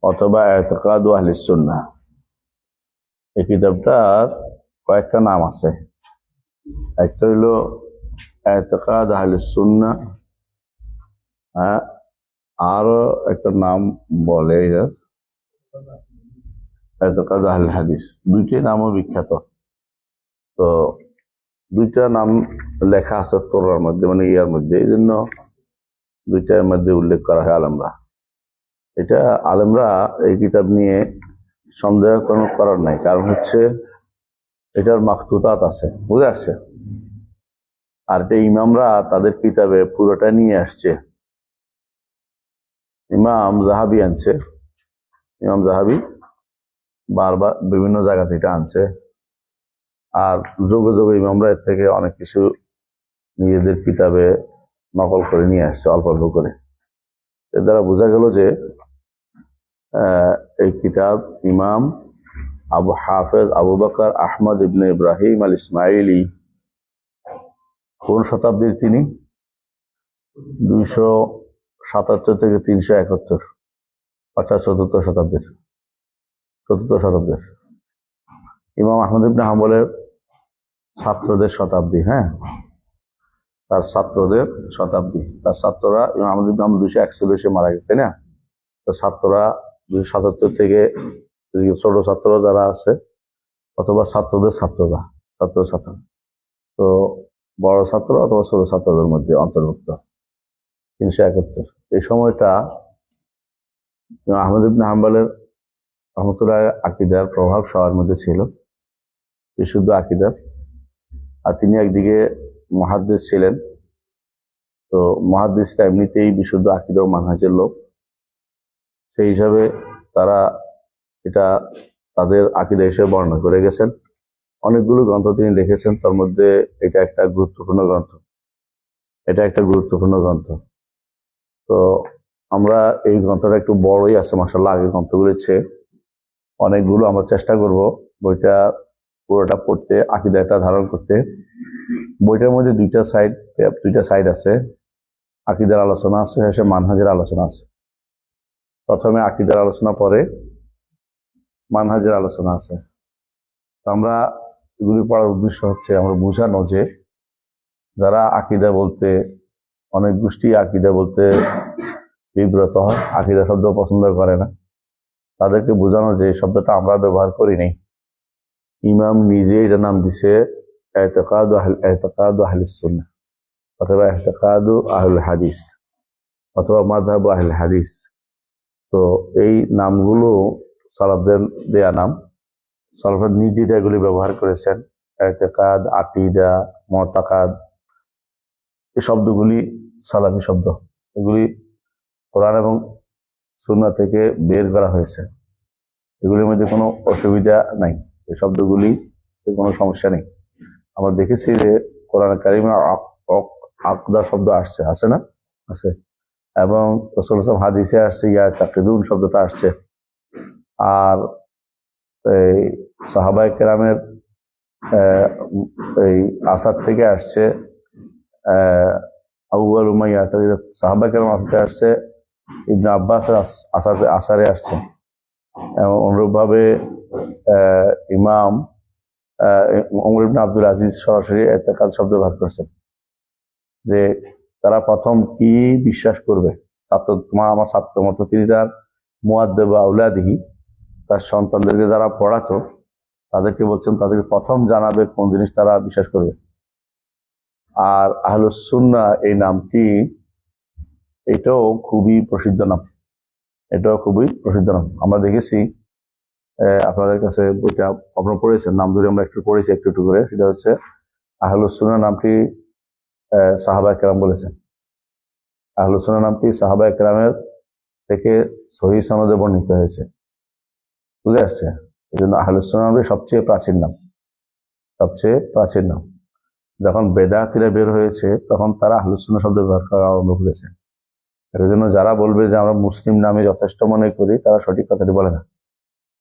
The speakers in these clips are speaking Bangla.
অথবা এতেকাদু আহলিস সুন্নাহ। এই কিতাবটার কয়েকটা নাম আছে। একটা হইলো এতেকাদ আহলিস সুন্নাহ, আরো একটা নাম বলে এতেকাদ আহলিল হাদিস। দুইটাই নামও বিখ্যাত। তো দুইটা নাম লেখা আছে তোরার মধ্যে, মানে ইয়ার মধ্যে, এই জন্য দুইটার মধ্যে উল্লেখ করা হয় আলেমরা। এটা আলেমরা এই কিতাব নিয়ে সন্দেহ কোনো করার নাই, কারণ হচ্ছে এটার মাকতুতাত আছে, বুঝে আসছে। আর এটা ইমামরা তাদের কিতাবে পুরোটা নিয়ে আসছে। ইমাম জাহাবি আনছে, ইমাম জাহাবি বারবার বিভিন্ন জায়গা থেকে আনছে। আর যোগে যোগে ইমামরা এর থেকে অনেক কিছু নিজেদের কিতাবে নকল করে নিয়ে আসছে, অল্প অল্প করে। এর দ্বারা বোঝা গেল যে এই কিতাব ইমাম আবু হাফেজ আবু বকর আহমদ ইবনে ইব্রাহিম আল ইসমাইলি, কোন শতাব্দীর তিনি? 277 থেকে 371, অর্থাৎ চতুর্থ শতাব্দীর। ইমাম আহমদ ইবনে হাম্বলের ছাত্রদের শতাব্দী, তার ছাত্রদের শতাব্দী। তার ছাত্ররা ইমাম আহমদ ইবনে হাম্বল 241 মারা গেছে, না? তো ছাত্ররা 277 থেকে, ছোট ছাত্র যারা আছে অথবা ছাত্রদের ছাত্ররা, ছাত্র, তো বড় ছাত্র অথবা ছোট ছাত্রদের মধ্যে অন্তর্ভুক্ত 371। এই সময়টা আহমদ ইবনে হাম্বলের রহমতুল্লাহ আকীদার প্রভাব সবার মধ্যে ছিল, বিশুদ্ধ আকীদার। আর তিনি একদিকে মুহাদ্দিস ছিলেন। তো মুহাদ্দিসরা এমনিতেই বিশুদ্ধ আকীদা ও মানহাজের লোক, সেই হিসাবে তারা এটা তাদের আকীদা হিসেবে বর্ণনা করে গেছেন। অনেকগুলো গ্রন্থ তিনি লিখেছেন, তার মধ্যে এটা একটা গুরুত্বপূর্ণ গ্রন্থ। তো আমরা এই গ্রন্থটা একটু বড়ই আছে মাশাআল্লাহ, আগের গ্রন্থগুলির চেয়ে অনেকগুলো। আমরা চেষ্টা করব বইটা পুরোটা পড়তে, আকীদাটা ধারণ করতে। বইটার মধ্যে দুইটা সাইড আছে, আকীদার আলোচনা আছে, শেষে মানহাজের আলোচনা আছে। প্রথমে আকীদার আলোচনা, পরে মানহাজের আলোচনা আছে। আমরা এগুলি পড়ার উদ্দেশ্য হচ্ছে আমরা বোঝানো যে যারা আকীদা বলতে, অনেক গোষ্ঠী আকীদা বলতে বিব্রত হয়, আকীদা শব্দ পছন্দ করে না, তাদেরকে বোঝানো যে এই শব্দটা আমরা ব্যবহার করি নাই। ইমাম নিজে এটা নাম দিছে এতেকাদু আহলিস সুন্নাহ, অথবা এতেকাদু আহলুল হাদিস, অথবা মাযহাবু আহলুল হাদিস। তো এই নামগুলো সালাফদের দেয়া নাম। সালাফের নিজেরা এগুলি ব্যবহার করেছেন। এতেকাদ, আকীদা, মুতাকাদ, এই শব্দগুলি সালাফি শব্দ। এগুলি কোরআন এবং সুন্নাহ থেকে বের করা হয়েছে। এগুলির মধ্যে কোনো অসুবিধা নাই, এই শব্দগুলি কোনো সমস্যা নেই। আমরা দেখেছি যে কোরআন কারিমে আকদা শব্দ আছে না? আছে। এবং রাসূল সাল্লাল্লাহু আলাইহি ওয়াসাল্লাম হাদিসে আসছে ইয়াতাকিদুন শব্দটা আসছে। আর এই সাহাবায়ে কেরামের এই আসার থেকে আসছে, আউয়ালু মা ইয়াতাকিদু, সাহাবায়ে কেরাম আসতে আসছে, ইবনে আব্বাসের আসারে আসছে। এবং অনুরূপভাবে ইমাম ওমর ইবনে আব্দুল আজিজ সরাসরি এতেকাদ শব্দ ব্যবহার করছেন, যে তারা প্রথম কি বিশ্বাস করবে। আমার ছাত্র মতো তিনি তার মুআদ্দিব আউলাদিহি, তার সন্তানদেরকে যারা পড়াতো তাদেরকে বলছেন তাদেরকে প্রথম জানাবে কোন জিনিস তারা বিশ্বাস করবে। আর আহলুস সুন্নাহ এই নামটি, এটাও খুবই প্রসিদ্ধ নাম। আমরা দেখেছি, আপনাদের কাছে বইটা আপনারা পড়েছেন, নাম ধরে আমরা একটু পড়েছি একটু করে। সেটা হচ্ছে আহলুস সুন্নাহ নামটি সাহাবায়ে কেরাম বলেছেন। আহলুস সুন্নাহ নামটি সাহাবায়ে কেরামের থেকে সহিহ সনদে বর্ণিত হয়েছে, বুঝে আসছে। এই জন্য আহলুস সুন্নাহ নামটি সবচেয়ে প্রাচীন নাম। যখন বেদাতীরা বের হয়েছে তখন তারা আহলুস সুন্নাহ শব্দ ব্যবহার করা আরম্ভ করেছে। এর জন্য যারা বলবে যে আমরা মুসলিম নামে যথেষ্ট মনে করি, তারা সঠিক কথাটি বলে না।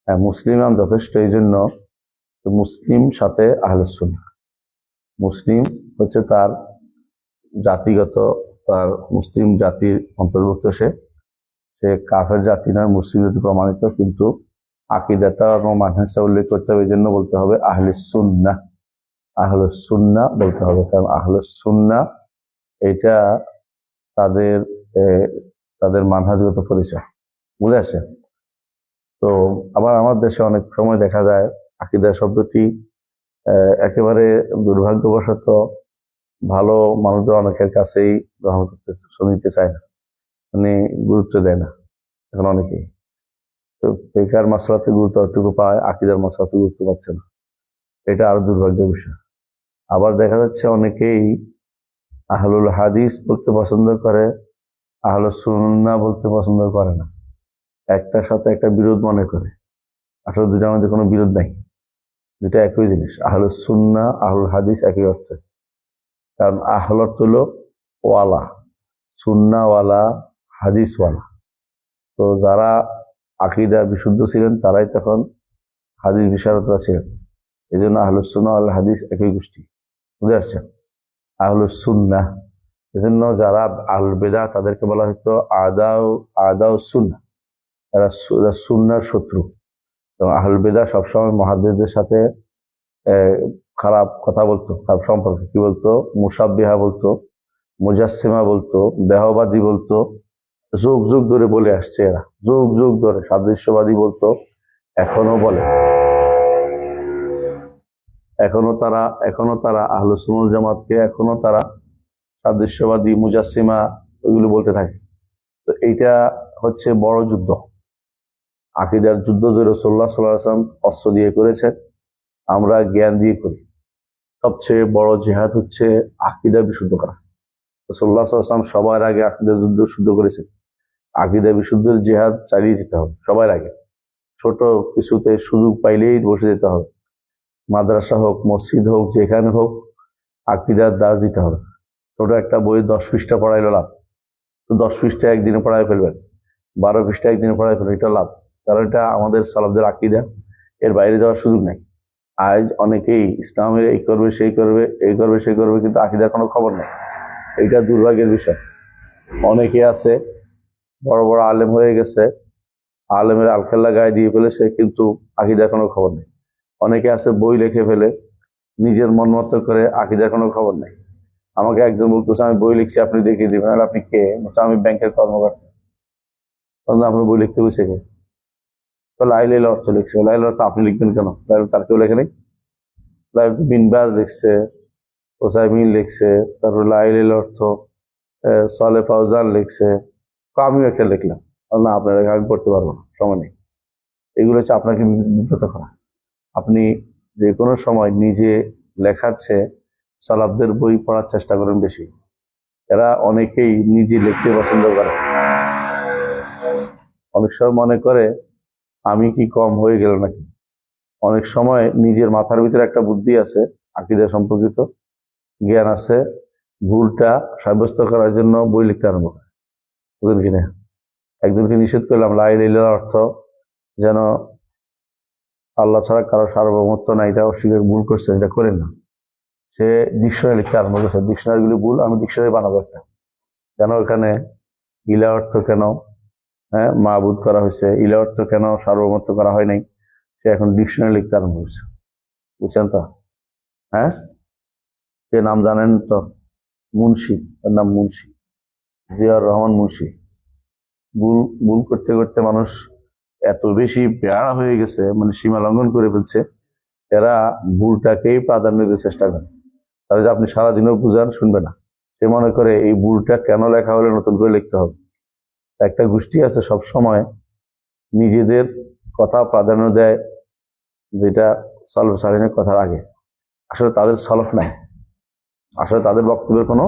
হ্যাঁ, মুসলিম নাম যথেষ্ট, এই জন্য মুসলিম সাথে আহলুস সুন্নাহ। মুসলিম হচ্ছে তার জাতিগত, তার মুসলিম জাতির অন্তর্ভুক্ত, সে কাফের জাতি নয়, মুসলিম জাতি প্রমাণিত, কিন্তু আকীদাটা এবং মানহাজটা উল্লেখ করতে হবে। এই জন্য বলতে হবে আহলে সুন্নাহ, আহলে সুন্নাহ বলতে হবে, কারণ আহলে সুন্নাহ এটা তাদের তাদের মানহাজগত পরিচয়। বুঝে আসে? তো আবার আমার দেশে অনেক সময় দেখা যায় আকীদা শব্দটি একেবারে দুর্ভাগ্যবশত ভালো মানুষদের অনেকের কাছেই গ্রহণ করতে শুনতে চায় না, মানে গুরুত্ব দেয় না এখন অনেকেই। তো ফিকহের মাসলাতে গুরুত্ব এতটুকু পায়, আকীদার মাসলাতে গুরুত্ব পাচ্ছে না, এটা আরো দুর্ভাগ্যের বিষয়। আবার দেখা যাচ্ছে অনেকেই আহলুল হাদিস বলতে পছন্দ করে, আহলুস সুন্নাহ বলতে পছন্দ করে না, একটার সাথে একটা বিরোধ মনে করে। আসলে দুটার মধ্যে কোনো বিরোধ নাই, দুটা একই জিনিস। আহলুস সুন্নাহ আহলুল হাদিস একই অর্থ, কারণ আহল অর্থ হলো ওয়ালা, সুন্নাহওয়ালা, হাদিসওয়ালা। তো যারা আকীদা বিশুদ্ধ ছিলেন তারাই তখন হাদিস বিশারদরা ছিলেন। এই জন্য আহলুস সুন্নাহ আল হাদিস একই গোষ্ঠী। বুঝতে পারছেন? আহলুস সুন্নাহ, এজন্য যারা আহলুল বিদআহ তাদেরকে বলা হতো আদাউ সুন্নাহ, এরা সুন্নাহর শত্রু। এবং আহলুল বিদআহ সবসময় মুহাদ্দিসদের সাথে খারাপ কথা বলতো, খারাপ সম্পর্কে কি বলতো, মুশাব্বিহা বলতো, মুজাসসিমা বলতো, দেহবাদী বলতো, যুগ যুগ ধরে বলে আসছে। এরা যুগ যুগ ধরে সাদৃশ্যবাদী বলতো, এখনো বলে। এখনো তারা আহলুস সুন্নাহ ওয়াল জামাতকে এখনো তারা সাদৃশ্যবাদী, মুজাসসিমা ওইগুলো বলতে থাকে। তো এইটা হচ্ছে বড় যুদ্ধ, আকীদার যুদ্ধ যে রাসূলুল্লাহ সাল্লাল্লাহু আলাইহি ওয়াসাল্লাম অস্ত্র দিয়ে করেছেন, আমরা জ্ঞান দিয়ে করি। সবচেয়ে বড় জিহাদ হচ্ছে আকীদা বিশুদ্ধ করা। রাসূলুল্লাহ সাল্লাল্লাহু আলাইহি ওয়াসাল্লাম সবার আগে আকীদা যুদ্ধ শুদ্ধ করেছেন। আকীদা বিশুদ্ধের জিহাদ চালিয়ে যেতে হবে সবার আগে। ছোট কিছুতে সুযোগ পাইলেই বসে যেতে হবে, মাদ্রাসা হোক, মসজিদ হোক, যেখানে হোক, আকীদার দাস দিতে হবে। ছোট একটা বই 10 পৃষ্ঠা পড়াইলো লাভ, তো 10 পৃষ্ঠা একদিনে পড়াই ফেলবেন, 12 পৃষ্ঠা একদিনে পড়াই ফেলবেন, এটা লাভ। কারণ এটা আমাদের সালাফদের আকীদা, এর বাইরে যাওয়ার সুযোগ নেই। আজ অনেকেই ইসলামের এই করবে, সেই করবে, এই করবে, সেই করবে, কিন্তু আকীদার কোনো খবর নেই। এটা দুর্ভাগ্যের বিষয়। অনেকে আছে বড় বড় আলেম হয়ে গেছে, আলেমের আলখেল্লা গায়ে দিয়ে ফেলেছে, কিন্তু আকীদার কোনো খবর নেই। অনেকে আছে বই লিখে ফেলে নিজের মন মতো করে, আকীদার কোনো খবর নেই। আমাকে একজন বলতেছে আমি বই লিখছি, আপনি দেখিয়ে দিবেন। আর আপনি কে? আমি ব্যাংকের কর্মকর্তা। আপনার বই লিখতে বসে কে? লাইল অর্থ লিখছে। লাইল অর্থ আপনি লিখবেন কেন? লাইল তার কেউ লেখে নেই। লাইল বিন বাজ লিখছে, ওসাইমিন লিখছে, তারপর লাইল অর্থ সালেহ ফাউজান লিখছে, আমিও একটা লিখলাম। না, আপনার আমি পড়তে পারবো না, সময় নেই। এগুলো হচ্ছে আপনাকে বিব্রত করা। আপনি যে কোনো সময় নিজে লেখার চেয়ে সালাফদের বই পড়ার চেষ্টা করেন বেশি। এরা অনেকেই নিজে লিখতে পছন্দ করে। অনেক সময় মনে করে আমি কি কম হয়ে গেল নাকি। অনেক সময় নিজের মাথার ভিতরে একটা বুদ্ধি আছে, আকীদা সম্পর্কিত জ্ঞান আছে, ভুলটা সাব্যস্ত করার জন্য বই লিখতে আরম্ভ করে। বুঝলেন কিনা? একজনকে নিষেধ করলাম লা ইলাহা ইল্লাল্লাহর অর্থ যেন আল্লাহ ছাড়া কারো সার্বভৌমত্ব না, এটা অস্বীকার, ভুল করছে, এটা করেন না। সে ডিকশনারি লিখতে আরম্ভ করছে, ডিকশনারি গুলি ভুল, আমি ডিকশনারি বানাবো একটা। কেন এখানে ইলা অর্থ কেন মাবুদ করা হয়েছে, ইলা অর্থ কেন সার্বভৌমত্ব করা হয় নাই, সে এখন ডিকশনারি লিখতে আরম্ভ করছে। বুঝছেন তো? হ্যাঁ, সে নাম জানেন তো? মুন্সি, তার নাম মুন্সি, জিয়াউর রহমান মুন্সি। ভুল করতে করতে মানুষ এত বেশি বেয়ারা হয়ে গেছে, মানে সীমা লঙ্ঘন করে ফেলছে, এরা ভুলটাকেই প্রাধান্য দিতে চেষ্টা করে। তাহলে আপনি সারাদিনও বুঝান, শুনবে না। সে মনে করে এই ভুলটা কেন লেখা হলে নতুন করে লিখতে হবে। একটা গোষ্ঠী আছে সব সময় নিজেদের কথা প্রাধান্য দেয়, যেটা সলফ সালিনের কথার আগে। আসলে তাদের সলফ নাই, আসলে তাদের বক্তব্যের কোনো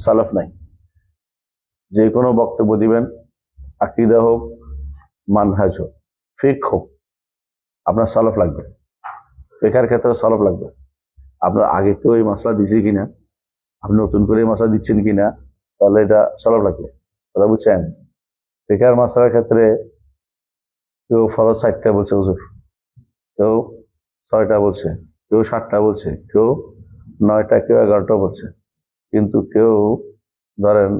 সলফ নাই। যে কোনো বক্তব্য দিবেন, আকীদা হোক, মানহাজ হোক, ফিকহ হোক, আপনার সলফ লাগবে। ফিকহের ক্ষেত্রে সলফ লাগবে। আপনার আগে কেউ এই মশলা দিচ্ছে কিনা, আপনি নতুন করে এই মশলা দিচ্ছেন কিনা, তাহলে এটা সলফ লাগবে। কথা বুঝছেন? ফিকহের মশলার ক্ষেত্রে কেউ ফরজ 60টা বলছে হুজুর, কেউ 6টা বলছে, কেউ 7টা বলছে, কেউ 9টা, কেউ 11টা বলছে, কিন্তু কেউ ধরেন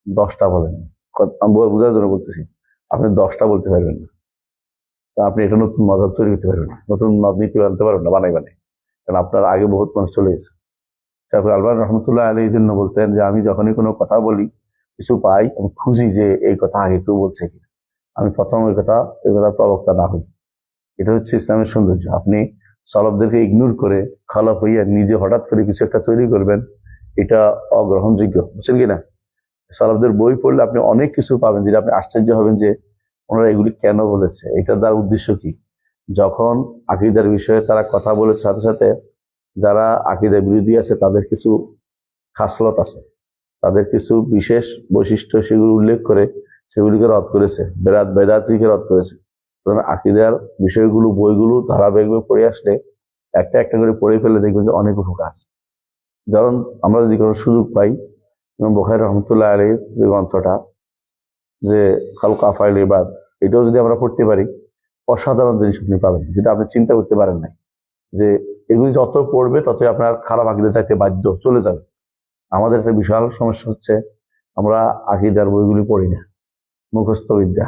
10টা বলেনি। আমি বোঝার জন্য বলতেছি, আপনি 10টা বলতে পারবেন না। তা আপনি এটা নতুন মজাব তৈরি করতে পারবেন না, নতুন মত নীতি আনতে পারবেন না বানাই, কারণ আপনার আগে বহুত মানুষ চলে গেছে। তারপর আলবান রহমতুল্লাহ আলী এই জন্য বলতেন যে আমি যখনই কোনো কথা বলি, কিছু পাই, আমি খুঁজি যে এই কথা আগে কেউ বলছে কিনা, আমি প্রথম ওই কথা প্রবক্তা না হই। এটা হচ্ছে ইসলামের সৌন্দর্য। আপনি সলবদেরকে ইগনোর করে খালাফ হইয়া নিজে হঠাৎ করে কিছু একটা তৈরি করবেন, এটা অগ্রহণযোগ্য, বুঝছেন কিনা? সলবদের বই পড়লে আপনি অনেক কিছু পাবেন, যেটা আপনি আশ্চর্য হবেন যে ওনারা এগুলি কেন বলেছে, এটার দ্বারা উদ্দেশ্য কি। যখন আকীদার বিষয়ে তারা কথা বলেছে, সাথে সাথে যারা আকীদা বিরোধী আছে তাদের কিছু খাসলত আছে, তাদের কিছু বিশেষ বৈশিষ্ট্য সেগুলো উল্লেখ করে সেগুলিকে রদ করেছে, বেদাতিকে রদ করেছে। আকীদার বিষয়গুলো বইগুলো ধারাবাহিকভাবে পড়ে আসলে একটা একটা করে পড়ে ফেলে দেখবেন যে অনেক উপকার আছে। যেমন আমরা যদি কোনো সুযোগ পাই, ইমাম বুখারী রহমতুল্লাহ আলাইহির যে গ্রন্থটা যে খালক আফআইল ইবাদ, এটাও যদি আমরা পড়তে পারি, অসাধারণ জিনিস আপনি পাবেন, যেটা আপনি চিন্তা করতে পারেন নাই। যে এগুলি যত পড়বে ততই আপনার খারাপ আকীদা চাইতে বাধ্য চলে যাবে। আমাদের একটা বিশাল সমস্যা হচ্ছে আমরা আকীদার বইগুলি পড়ি না, মুখস্থ বিদ্যা,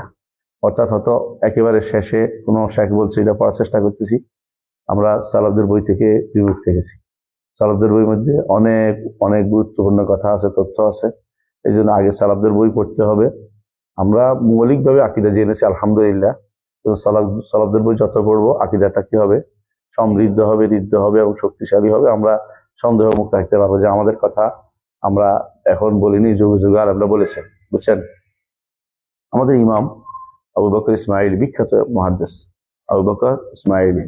অর্থাৎ হয়তো একেবারে শেষে কোনো শেখ বলছে এটা পড়ার চেষ্টা করতেছি। আমরা সালাফদের বই থেকে বিমুখ গেছি। সালাফদের বইয়ের মধ্যে অনেক অনেক গুরুত্বপূর্ণ কথা আছে, তথ্য আছে। এই জন্য আগে সালাফদের বই পড়তে হবে। আমরা মৌলিকভাবে আকীদা জেনেছি আলহামদুলিল্লাহ, কিন্তু সালাফদের বই যত পড়বো আকীদাটা কি হবে, সমৃদ্ধ হবে, ঋদ্ধ হবে এবং শক্তিশালী হবে। আমরা সন্দেহ মুক্ত থাকতে পারবো যে আমাদের কথা আমরা এখন বলিনি, যুগে যুগে আরবরা বলেছেন, বুঝছেন? আমাদের ইমাম আবু বকর ইসমাইলি, বিখ্যাত মুহাদ্দিস আবু বকর ইসমাইলি,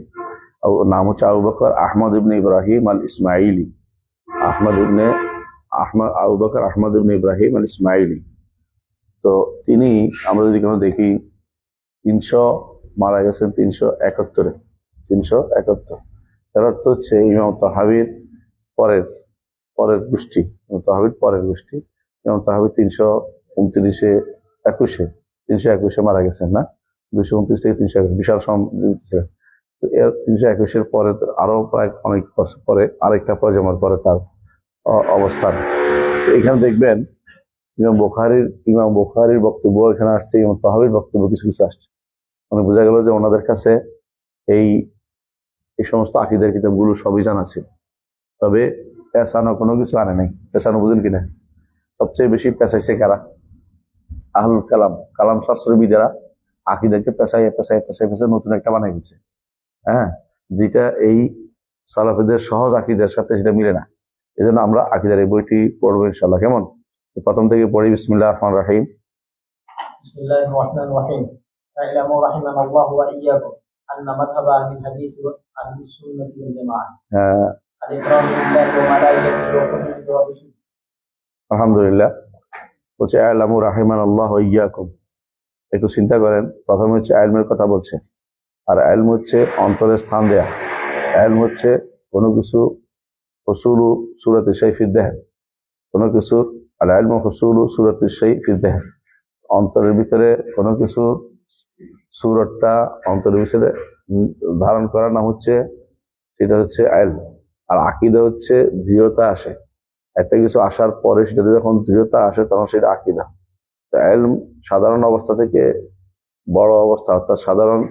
নাম হচ্ছে আবু বকর আহমদ ইবনে ইব্রাহিম আল ইসমাইলি, আবু বকর আহমদ ইবনে ইব্রাহিম আল ইসমাইলি। তো তিনি, আমরা যদি কোনো দেখি, 300 মারা গেছেন 371। 371 এর অর্থ হচ্ছে ইমাম তাহাবির পরের পরের গোষ্ঠী, তাহাবির পরের গোষ্ঠী। ইমাম তাহাবি 329-এ 321-এ মারা গেছেন না, 229 থেকে 321, বিশাল ছিলেন। তো এর 321-এর পরে আরো প্রায় অনেক বছর পরে আরেকটা প্রজন্মের পরে তার অবস্থান। এখানে দেখবেন ইমাম বুখারীর বক্তব্য এখানে আসছে, ইমাম তাহাবির বক্তব্য কিছু কিছু আসছে। মানে বোঝা গেল যে ওনাদের কাছে এই সমস্ত আকীদার কিতাবগুলো সবই জানা ছিল, তবে পেছানো কোনো কিছু আনে নাই। পেছানো বুঝেন কিনা? সবচেয়ে বেশি পেছাইছে কারা? আহলুল কালাম শাস্ত্রবিদেরা আকীদাকে পেছাই নতুন একটা বানাই দিচ্ছে। হ্যাঁ, যেটা এই সালাফিদের সহজ আকীদার সাথে সেটা মিলে না। এই জন্য আমরা আকীদার এই বইটি পড়বো ইনশাআল্লাহ। কেমন? প্রথম থেকে পড়ি। বিসমিল্লাহির রাহমানির রাহিম। বিসমিল্লাহির রাহমানির রাহিম। আ'লামু রাহিমানাল্লাহু ওয়া ইয়্যাকুম আন্না মাযহাব আহলিল হাদিস ওয়া আহলিস সুন্নাহ ওয়াল জামাআহ আল-ইকরামু বিল্লাহি ওয়া মালাইকাতিহি ওয়া কুতুবিহি ওয়া রুসুলিহি। আলহামদুলিল্লাহ। বলছে আ'লামু রাহিমানাল্লাহু ওয়া ইয়্যাকুম। একটু চিন্তা করেন, প্রথমে হচ্ছে ইলমের কথা বলছে, আর ইলম হচ্ছে অন্তরে স্থান দেয়া। ইলম হচ্ছে কোনো কিছু হুসুলু সূরাতি শাই ফি যাহন, কোনো কিছু আল ইলমু হুসুলু সূরাতি শাই ফি যাহন, অন্তরের ভিতরে কোনো কিছু সূরতটা অন্তরের ভিতরে ধারণ করার নাম হচ্ছে, সেটা হচ্ছে ইলম। আর আকীদা হচ্ছে দৃঢ়তা আসে, একটা কিছু আসার পরে সেটাতে যখন দৃঢ়তা আসে তখন সেটা আকীদা। তো ইলম সাধারণ অবস্থা থেকে বড় অবস্থা, অর্থাৎ সাধারণ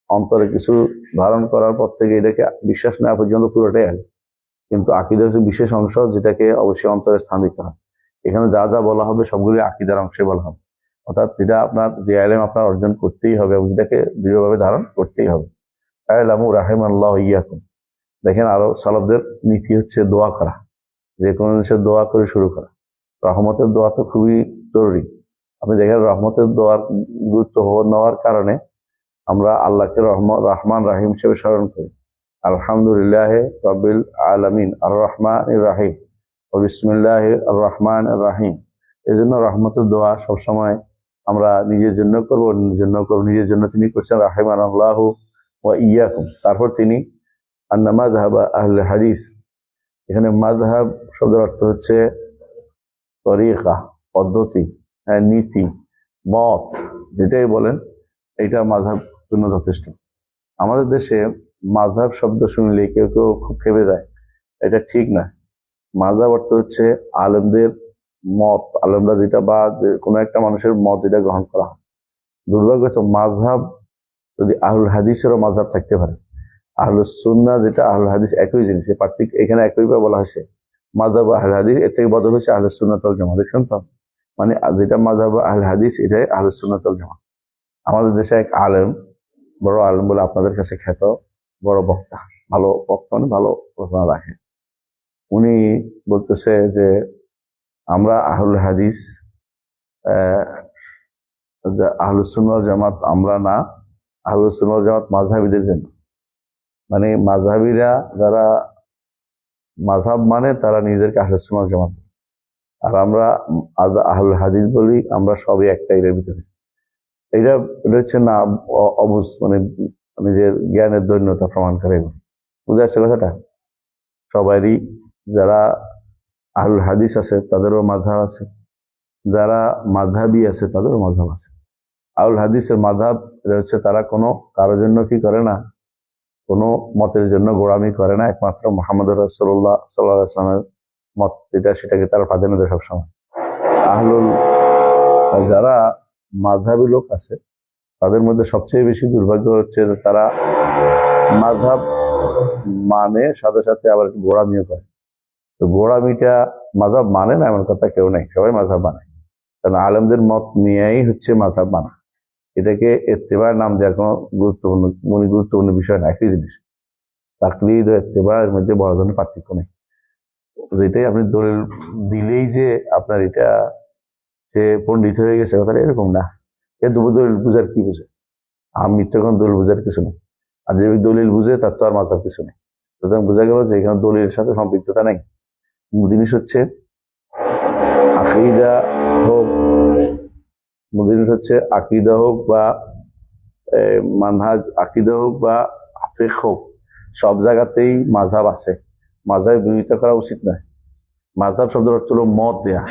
অন্তরে কিছু ধারণ করার পর থেকে এটাকে বিশ্বাস নেওয়া পর্যন্ত পুরোটাই ইলম। কিন্তু আকীদা হচ্ছে বিশেষ অংশ, যেটাকে অবশ্যই অন্তরে স্থান দিতে হয়। এখানে যা যা বলা হবে সবগুলি আকীদার অংশে বলা হবে, অর্থাৎ যেটা আপনার যে ইলম আপনার অর্জন করতেই হবে এবং যেটাকে দৃঢ়ভাবে ধারণ করতেই হবে। আ'লামু রাহিমানাল্লাহু ওয়া ইয়্যাকুম। দেখেন আরো সালাফদের নীতি হচ্ছে দোয়া করা, যে কোনো জিনিসের দোয়া করে শুরু করা। রহমতের দোয়া তো খুবই জরুরি। আপনি দেখেন রহমতের দোয়ার গুরুত্ব নেওয়ার কারণে আমরা আল্লাহকে রহমান রাহিম হিসেবে স্মরণ করি। আলহামদুলিল্লাহ রাব্বিল আলামিন আর রহমানির রাহিম ও বিসমিল্লাহির রহমানির রাহিম। এই জন্য রহমতের দোয়া সবসময় আমরা নিজের জন্য করবো, নিজের জন্য তিনি করছেন রাহিমানাল্লাহু ওয়া ইয়্যাকুম। তারপর তিনি আন্না মাযহাব আহলে হাদিস, এখানে মাযহাব শব্দের অর্থ হচ্ছে তরিকা, পদ্ধতি, নীতি, মত, যেটাই বলেন এটা মাযহাব জন্য যথেষ্ট। আমাদের দেশে মাযহাব শব্দ শুনলে কেউ কেউ খুব খেপে যায়, এটা ঠিক না। মাযহাব অর্থ হচ্ছে আলেমদের মত আলেমরা যেটা বা কোনো একটা মানুষের মত যেটা গ্রহণ করা হয়। দুর্ভাগ্য হচ্ছে মাযহাব যদি আহলুল হাদিসেরও মাযহাব থাকতে পারে, আহলুস সুন্নাহ যেটা আহলুল হাদিস একই জিনিস, পার্থক্য এখানে একইভাবে বলা হয়েছে মাযহাব আহলুল হাদিস, এর থেকে বদল হচ্ছে আহলুস সুন্নাহ ওয়াল জামাত। দেখছেন তো, মানে যেটা মাযহাব আহলুল হাদিস এটাই আহলুস সুন্নাহ ওয়াল জামাত। আমাদের দেশে এক আলেম, বড় আলেম বলে আপনাদের কাছে খ্যাত, বড় বক্তা, ভালো বক্তা মানে ভালো ঘোষণা রাখে। উনি বলতেছে যে আমরা আহলুল হাদিস, আহলুস সুন্নাহ ওয়াল জামাত আমরা না, আহলুস সুন্নাহ ওয়াল জামাত মাযহাবীদের জন্য। মানে মাযহাবীরা যারা মাযহাব মানে তারা নিজেদেরকে আহলুস সুন্নাহ ওয়াল জামাত, আর আমরা আহলুল হাদিস বলি, আমরা সবই একটা এর ভিতরে। এটা এটা হচ্ছে না অবুঝ, মানে নিজের জ্ঞানের দৈন্যতা প্রমাণ করে। বুঝে আসছে কথাটা? সবারই যারা আহলুল হাদিস আছে তাদেরও মাযহাব আছে, যারা মাযহাবী আছে তাদেরও মাযহাব আছে। আহলুল হাদিসের মাযহাব এটা হচ্ছে তারা কোনো কারোর জন্য কি করে না, কোনো মতের জন্য গোড়ামি করে না, একমাত্র মুহাম্মদ রাসূলুল্লাহ সাল্লাল্লাহু আলাইহি ওয়াসাল্লামের মত যেটা সেটাকে তারা প্রাধান্য দেয় সবসময়। আহলুল যারা মাযহাবী লোক আছে তাদের মধ্যে সবচেয়ে বেশি দুর্ভাগ্য হচ্ছে যে তারা মাযহাব মানে সাথে সাথে আবার একটু গোড়ামিও করে। তো গোড়ামিটা, মাযহাব মানে না এমন কথা কেউ নেই, সবাই মাযহাব মানে, কারণ আলেমদের মত নিয়েই হচ্ছে মাযহাব মানা। এটাকে ইত্তেবার নাম দেওয়ার কোনো গুরুত্বপূর্ণ বিষয় না, একই জিনিস। তাকলিদ ও ইত্তেবার মধ্যে বড় ধরনের পার্থক্য নেই। যেটাই আপনি দলিল দিলেই যে আপনার এটা সে পণ্ডিত হয়ে গেছে, কথাটা এরকম না। এ দলিল বুঝার কি বুঝে? আমি তখন দলিল বুঝার কিছু নেই, আর যে দলিল বুঝে তার তো আর মাযহাব কিছু নেই। সুতরাং বোঝা গেল যে এখানে দলিলের সাথে সম্পৃক্ততা নেই। জিনিস হচ্ছে আকীদা হোক, জিনিস হচ্ছে আকীদা হোক বা মানহাজ, আকীদা হোক বা ফিকহ হোক, সব জায়গাতেই মাযহাব আছে। মাযহাবের বিরোধিতা করা উচিত নয়। মাযহাব শব্দের অর্থ হলো মত দেয়া।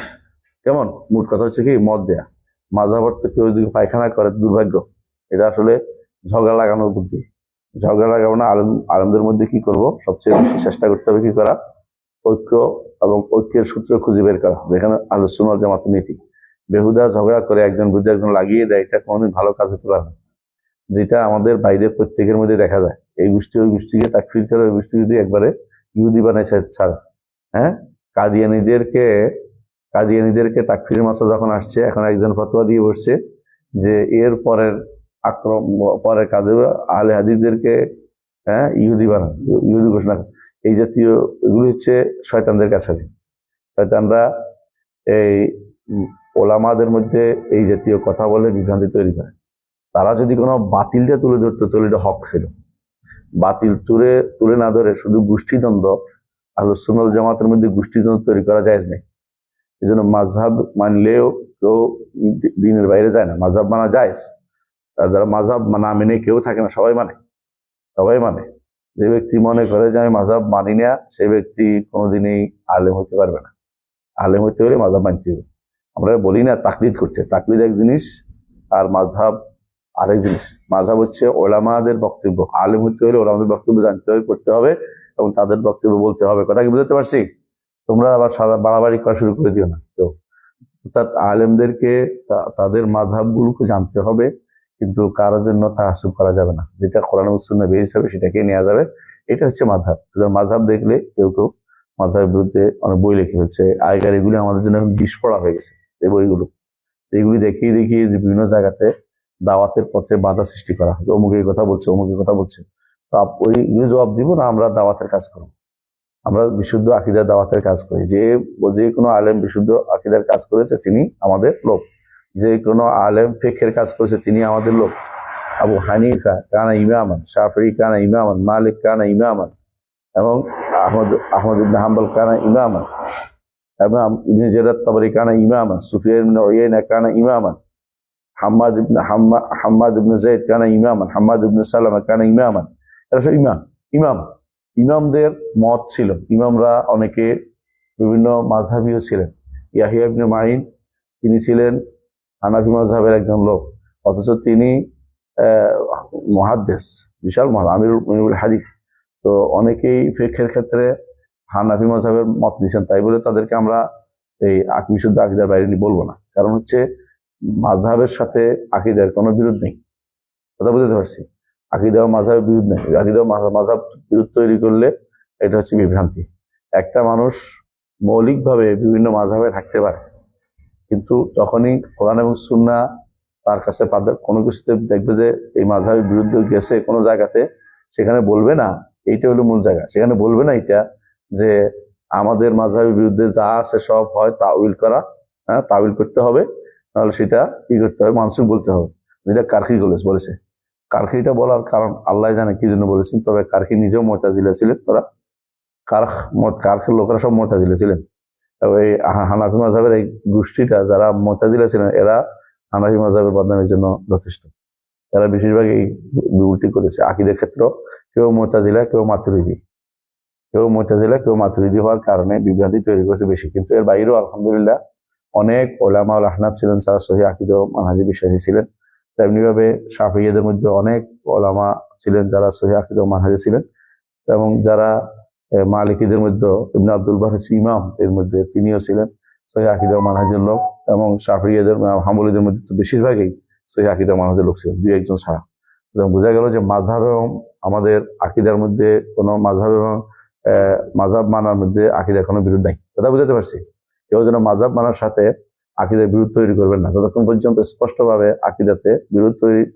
কেমন? মোট কথা হচ্ছে কি, মত দেয়া। মাযহাব অর্থ কেউ যদি পায়খানা করে দুর্ভাগ্য, এটা আসলে ঝগড়া লাগানোর বুদ্ধি। ঝগড়া লাগাবো না, আলেমদের মধ্যে কি করব, সবচেয়ে বেশি চেষ্টা করতে হবে কি করা, ঐক্য এবং ঐক্যের সূত্র খুঁজে বের করা, যেখানে আহলুস সুন্নাহ ওয়াল জামাতের নীতি। বেহুদা ঝগড়া করে একজন বিরুদ্ধে একজন লাগিয়ে দেয়, এটা কোনোদিন ভালো কাজ হতে পারে না। যেটা আমাদের বাইরের প্রত্যেকের মধ্যে দেখা যায়, এই গোষ্ঠী ওই গোষ্ঠীকে তাকফির করে, ওই গোষ্ঠী যদি একবারে ইহুদি বানাইছে ছাড়া। হ্যাঁ, কাদিয়ানীদেরকে তাকফিরের মাসা যখন আসছে, এখন একজন ফতোয়া দিয়ে বসছে যে এর পরের কাজে আহলে হাদিসদেরকে ইহুদি বানান, ইহুদি ঘোষণা। এই জাতীয় এগুলি হচ্ছে শয়তানদের কাছে। শয়তানরা এই ওলামাদের মধ্যে এই জাতীয় কথা বলে বিভ্রান্তি তৈরি করে। তারা যদি কোনো বাতিলটা তুলে ধরতো তাহলে এটা হক ছিল। বাতিল তুলে না ধরে শুধু গোষ্ঠীদ্বন্দ্ব, আহলুস সুন্নাহ ওয়াল জামাতের মধ্যে গোষ্ঠীদ্বন্দ্ব তৈরি করা জায়েজ নেই। এই জন্য মাযহাব মানলেও কেউ দ্বীনের বাইরে যায় না, মাযহাব মানা জায়েজ। আর যারা মাযহাব না মেনে কেউ থাকে না, সবাই মানে, সবাই মানে। যে ব্যক্তি মনে করে যে আমি মাযহাব মানি না, সেই ব্যক্তি কোনোদিনই আলেম হতে পারবে না। আলেম হতে হলে মাযহাব মানতে হবে। আমরা বলি না তাকলিদ করতে, তাকলিদ এক জিনিস আর মাযহাব আরেক জিনিস। মাযহাব হচ্ছে ওলামাদের বক্তব্য, আলেম হতে হলে ওলামাদের বক্তব্য জানতে হবে, করতে হবে এবং তাদের বক্তব্য বলতে হবে। কথা কি বুঝতে পারছি? তোমরা আবার বাড়াবাড়ি করা শুরু করে দিও না। তো অর্থাৎ আলেমদেরকে তাদের মাযহাব গুলোকে জানতে হবে, কিন্তু কারোর জন্য তাআসসুব করা যাবে না। যেটা কোরআন এবং সুন্নাহ বেস হবে সেটাকেই নেওয়া যাবে। এটা হচ্ছে মাযহাব। মাযহাব দেখলে কেউ কেউ মাযহাবের বিরুদ্ধে অনেক বই লিখে হচ্ছে, আগেকার এগুলি আমাদের জন্য এখন বিষ পড়া হয়ে গেছে। এই বইগুলো এগুলি দেখিয়ে দেখিয়ে বিভিন্ন জায়গাতে দাওয়াতের পথে বাধা সৃষ্টি করা হয়। অমুক এই কথা বলছে, অমুক এই কথা বলছে, তো ওইগুলি জবাব দিব না, আমরা দাওয়াতের কাজ করবো। আমরা বিশুদ্ধ আকীদার দাওয়াতের কাজ করি। যে কোনো আলেম বিশুদ্ধ আকীদার কাজ করেছে তিনি আমাদের লোক, যে কোনো আলেম ফিকহের কাজ করেছে তিনি আমাদের লোক। আবু হানিফা কানা ইমামান, শাফিঈ কানা ইমামান, মালিক কানা ইমামান, এবং আহমদ ইবনে হাম্বল কানা ইমামান, এবং ইবনে জারীর তাবরী কানা ইমামান, সুফিয়ান ইবনে উয়াইনা কানা ইমামান, হাম্মাদ ইবনে যায়েদ কানা ইমামান, হাম্মাদ ইবনে সালামা কানা ইমামান। এরা সব ইমামদের মত ছিল। ইমামরা অনেকে বিভিন্ন মাযহাবীও ছিলেন। ইয়াহিয়া ইবনে মাঈন তিনি ছিলেন হানাফি মাযহাবের একজন লোক, অথচ তিনি মুহাদ্দিস, বিশাল আমিরুল হাদিস। তো অনেকেই ফিকহের ক্ষেত্রে হানাফি মাযহাবের মত নিয়েছেন, তাই বলে তাদেরকে আমরা এই বিশুদ্ধ আকীদার বাইরে বলবো না, কারণ হচ্ছে মাযহাবের সাথে আকীদার কোনো বিরোধ নেই। কথা বুঝতে পারছি? আকীদা ও মাযহাবের বিরোধ নেই। আকীদা ও মাযহাব বিরোধ তৈরি করলে এটা হচ্ছে বিভ্রান্তি। একটা মানুষ মৌলিকভাবে বিভিন্ন মাযহাবে থাকতে পারে, কিন্তু তখনই কোরআন এবং সুন্নাহ তার কাছে কোনো কিছুতে দেখবে যে এই মাযহাবের বিরুদ্ধে গেছে কোনো জায়গাতে, সেখানে বলবে না এইটা হলো মূল জায়গা, সেখানে বলবে না এটা যে আমাদের মাযহাবের বিরুদ্ধে যা আছে সব হয় তাউইল করা, হ্যাঁ তাউইল করতে হবে, নাহলে সেটা কি করতে হবে, মানসুখ বলতে হবে, যেটা কারখি বলেছে। কারখিটা বলার কারণ আল্লাহ জানে কি জন্য বলেছেন, তবে কারখি নিজেও মুতাজিলা ছিলেন, ওরা কারখের লোকেরা সব মুতাজিলা ছিলেন। এই হানাফি মাযহাবের এই গোষ্ঠীটা যারা মুতাজিলা ছিলেন, এরা হানাফি মাযহাবের বদনামের জন্য যথেষ্ট। এরা বেশিরভাগ এই উল্টি করেছে আকীদার ক্ষেত্র, কেউ মুতাজিলা কেউ মাতুরিদি হওয়ার কারণে বিভ্রান্তি তৈরি করেছে বেশি। কিন্তু এর বাইরেও আলহামদুলিল্লাহ অনেক উলামা ওয়াল আহনাফ ছিলেন যারা সহিহ আকীদা ও মানহাজে বিশ্বাসী ছিলেন। তেমনি ভাবে শাফিঈদের মধ্যে অনেক উলামা ছিলেন যারা সহিহ আকীদা ও মানহাজে ছিলেন, এবং যারা মালিকীদের মধ্যে ইবনে আব্দুল বার হচ্ছে ইমাম, এর মধ্যে তিনিও ছিলেন সহিহ আকীদা ও মানহাজের লোক, এবং শাফিঈদের হাম্বলীদের মধ্যে তো বেশিরভাগই সহিহ আকীদা ও মানহাজের লোক ছিলেন, দুই একজন ছাড়া। বোঝা গেল যে মাযহাব এবং আমাদের আকীদার মধ্যে কোনো মাযহাব এবং মাযহাব মানার মধ্যে আকীদার কোনো বিরোধ নাই। কথা বুঝতে পারছি? কেউ যেন মাযহাব মানার সাথে আকীদার বিরোধ তৈরি করবেন না। যতক্ষণ পর্যন্ত স্পষ্টভাবে আকীদাতে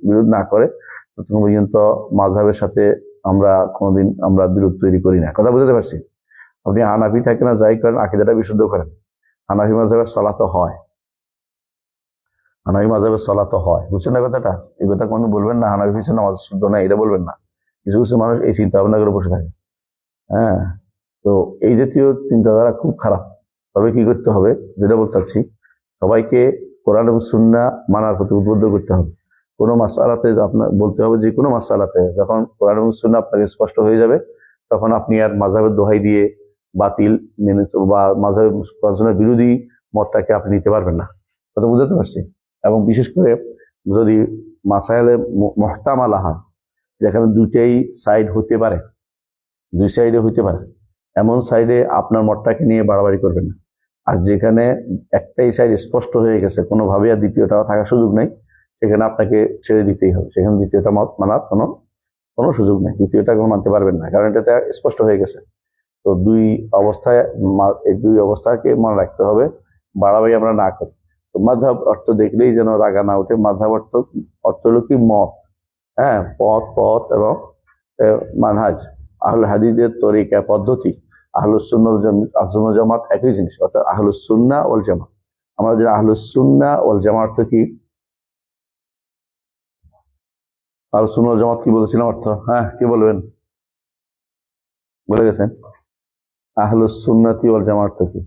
বিরোধ না করে, ততক্ষণ পর্যন্ত মাযহাবের সাথে আমরা কোনোদিন বিরোধ তৈরি করি না। কথা বুঝতে পারছি? আপনি হানাফি থাকেন না যাই করেন, আকীদাটা বিশুদ্ধ করেন। হানাফি মাযহাবের সালাত হয়, হানাফি মাযহাবের সালাত হয়, বুঝছেন না কথাটা? এই কথা কোনো বলবেন না হানাফি পিছনে নামাজ শুদ্ধ না, এটা বলবেন না। কিছু কিছু মানুষ এই চিন্তা ভাবনা করে বসে থাকে। হ্যাঁ, তো এই জাতীয় চিন্তাধারা খুব খারাপ। তবে কি করতে হবে, যেটা বলতে চাচ্ছি, সবাইকে কোরআন এবং সুন্নাহ মানার প্রতি উদ্বুদ্ধ করতে হবে। কোনো মাসআলাতে আপনার বলতে হবে, যে কোনো মাসআলাতে যখন কোরআন এবং সুন্নাহ আপনাকে স্পষ্ট হয়ে যাবে, তখন আপনি আর মাযহাবের দোহাই দিয়ে বাতিল মেনে বা মাযহাবের কোরআন সুন্নাহর বিরোধী মতটাকে আপনি নিতে পারবেন না। কথা বুঝতে পারছি? এবং বিশেষ করে যদি মাসাইলে মুহতামালা হয়, যেখানে দুইটাই সাইড হতে পারে, দুই সাইডে হইতে পারে, এমন সাইডে আপনার মতটাকে নিয়ে বাড়াবাড়ি করবেন না। আর যেখানে একটাই সাইড স্পষ্ট হয়ে গেছে, কোনোভাবে আর দ্বিতীয়টাও থাকার সুযোগ নেই, সেখানে আপনাকে ছেড়ে দিতেই হবে। সেখানে দ্বিতীয়টা মত মানার কোনো সুযোগ নেই, দ্বিতীয়টা মানতে পারবেন না, কারণ এটা স্পষ্ট হয়ে গেছে। তো এই দুই অবস্থাকে মনে রাখতে হবে, বাড়াবাড়ি আমরা না করি। তো মাযহাব অর্থ দেখলেই যেন রাগা না ওঠে। মাযহাব অর্থ হলো কি মত, হ্যাঁ, পথ এবং মানহাজ, আহলে হাদিসের তরিকা পদ্ধতি। আহলুস সুন্নাহ ওয়াল জামাত একই জিনিস, অর্থাৎ আহলুস সুন্নাহ ওয়াল জামাত। আমরা যে আহলুস সুন্নাহ ওয়াল জামাত অর্থ কি, আহলুস সুন্নাহ ওয়াল জামাত কি বলেছিলাম অর্থ? হ্যাঁ, কি বলবেন? বলে গেছেন? আহলুস সুন্নাতি ওয়াল জামাত অর্থ কি?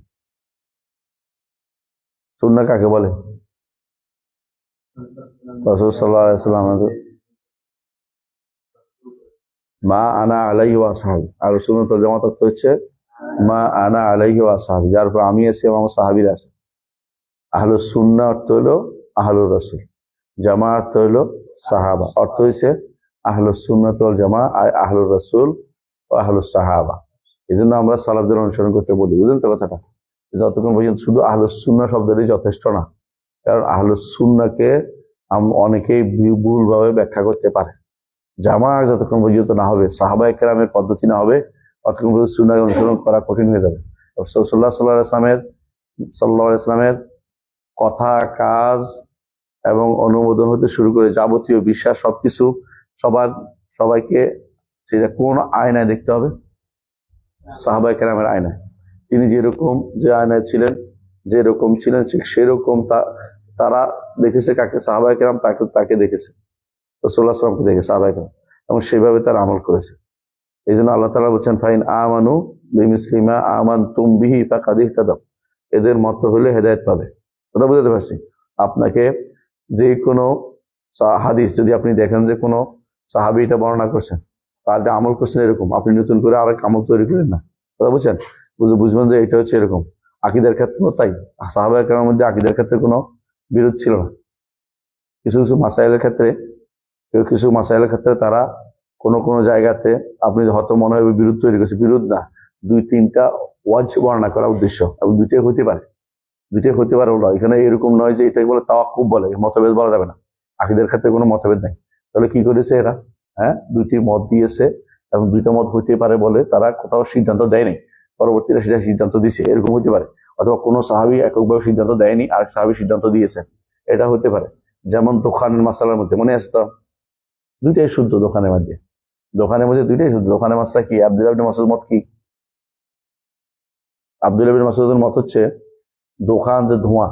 সুন্নাহ কাকে বলে? রাসূল সাল্লাল্লাহু আলাইহি ওয়াসাল্লাম মা আনা আলাইহি ওয়া আসহাবি। আহলুস সুন্নাত ওয়াল জামাত অর্থ হচ্ছে মা আনা আলাইহি ওয়া আসহাবি, যার উপর আমি আছি এবং আমার সাহাবীরা আছে। আহলুস সুন্নাহ অর্থ হলো আহলুর রাসূল, জামাত হলো সাহাবা। অর্থ হইছে আহলুস সুন্নাত ওয়াল জামাত আহলুর রাসূল ও আহলুস সাহাবা। এজন্য আমরা সালাফদের অনুসরণ করতে বলি, বুঝলেন তো কথাটা? যতক্ষণ পর্যন্ত শুধু আহলুস সুন্নাহ শব্দটি যথেষ্ট না, কারণ আহলুস সুন্নাহকে অনেকেই ভুলভাবে ব্যাখ্যা করতে পারে। জামাত যতক্ষণ পর্যন্ত না হবে, সাহাবায়ে কেরামের পদ্ধতি না হবে, ততক্ষণ পর্যন্ত সুন্নাহ অনুসরণ করা কঠিন হয়ে যাবে। রাসূলুল্লাহ সাল্লাল্লাহু আলাইহি ওয়াসাল্লামের কথা, কাজ এবং অনুমোদন হতে শুরু করে যাবতীয় বিশ্বাস সবকিছু সবাইকে সেটা কোন আয়নায় দেখতে হবে? সাহাবায়ে কেরামের আয়নায়। তিনি যে আয়নায় ছিলেন, যেরকম ছিলেন ঠিক সেরকম তারা দেখেছে কাকে? সাহাবায়ে কেরাম তাকে দেখেছে, রাসূলুল্লাহ সাল্লাল্লাহু আলাইহি ওয়াসাল্লামকে দেখে সাহাবায়ে কেরাম, এবং সেভাবে তারা আমল করেছে। এই জন্য আল্লাহ তাআলা বলছেন, ফাইন আমানু বিমিসলি মা আমানতুম বিহি ফাকাদ ইহতাদাউ, এদের মত হলে হেদায়েত পাবে। কথা বুঝতে পারছি? আপনাকে যে কোনো হাদিস যদি আপনি দেখেন যে কোনো সাহাবী এটা বর্ণনা করছেন, তার আমল করছেন এরকম, আপনি নতুন করে আরেক আমল তৈরি করেন না। কথা বুঝছেন? বুঝবেন যে এটা হচ্ছে এরকম। আকীদার ক্ষেত্রেও তাই, সাহাবায়ে কেরামের মধ্যে আকীদার ক্ষেত্রে কোনো বিরোধ ছিল না। কিছু মাসাইলের ক্ষেত্রে তারা কোনো জায়গাতে আপনি হয়তো মনে হয় বিরোধ তৈরি করছে, বিরোধ না, দুই তিনটা ওয়াজ বর্ণনা করা উদ্দেশ্য, এবং দুইটাই হতে পারে। দুইটাই হতে পারে বলা, এখানে এরকম নয় যে এটাই বলে তাওয়াক্কুফ বলে, মতভেদ বলা যাবে না, আকীদার ক্ষেত্রে কোনো মতভেদ নাই। তাহলে কি করেছে এরা? দুইটি মত দিয়েছে এবং দুইটা মত হইতে পারে বলে তারা কোথাও সিদ্ধান্ত দেয় নাই, পরবর্তীতে সেটা সিদ্ধান্ত দিছে, এরকম হতে পারে। অথবা কোনো সাহাবী এককভাবে সিদ্ধান্ত দেয়নি, আরেক সাহাবী সিদ্ধান্ত দিয়েছে, এটা হতে পারে। যেমন দোকানের মাসালার মধ্যে মনে আসতো, দুইটাই শুদ্ধ দোকানের মধ্যে, দুইটাই শুদ্ধ। দোকানের মাসলা কি? আব্দুল্লাহ ইবনে মাসউদের মত কি? আব্দুল্লাহ ইবনে মাসউদের মত হচ্ছে দোকান যে ধোঁয়া,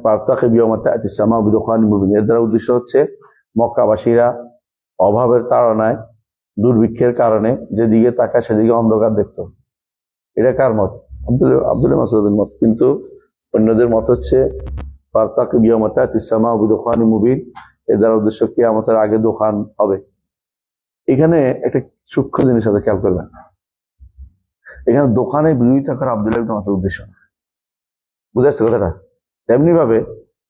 পার্তাকে বিয়মাতে আতিসামা বিদোকান মুবিন, এর দ্বারা উদ্দেশ্য হচ্ছে মক্কাবাসীরা অভাবের তাড়নায় দুর্ভিক্ষের কারণে যেদিকে তাকায় সেদিকে অন্ধকার দেখতো। এটা কার মত? আব্দুল্লাহ মাসউদের মত। কিন্তু অন্যদের মত হচ্ছে পার্তাকে বিয়মাতে আতিসামা বিদোকান মুবিন, এর দ্বারা উদ্দেশ্য কিয়ামতের আগে দোকান হবে। এখানে একটা সূক্ষ্ম জিনিস আছে, খেয়াল করবেন। এখানে দোকানে বিরোধিতা করা আব্দুল্লাহ ইবনে মাসউদের উদ্দেশ্য না, বুঝে আসছে কথাটা? তেমনি ভাবে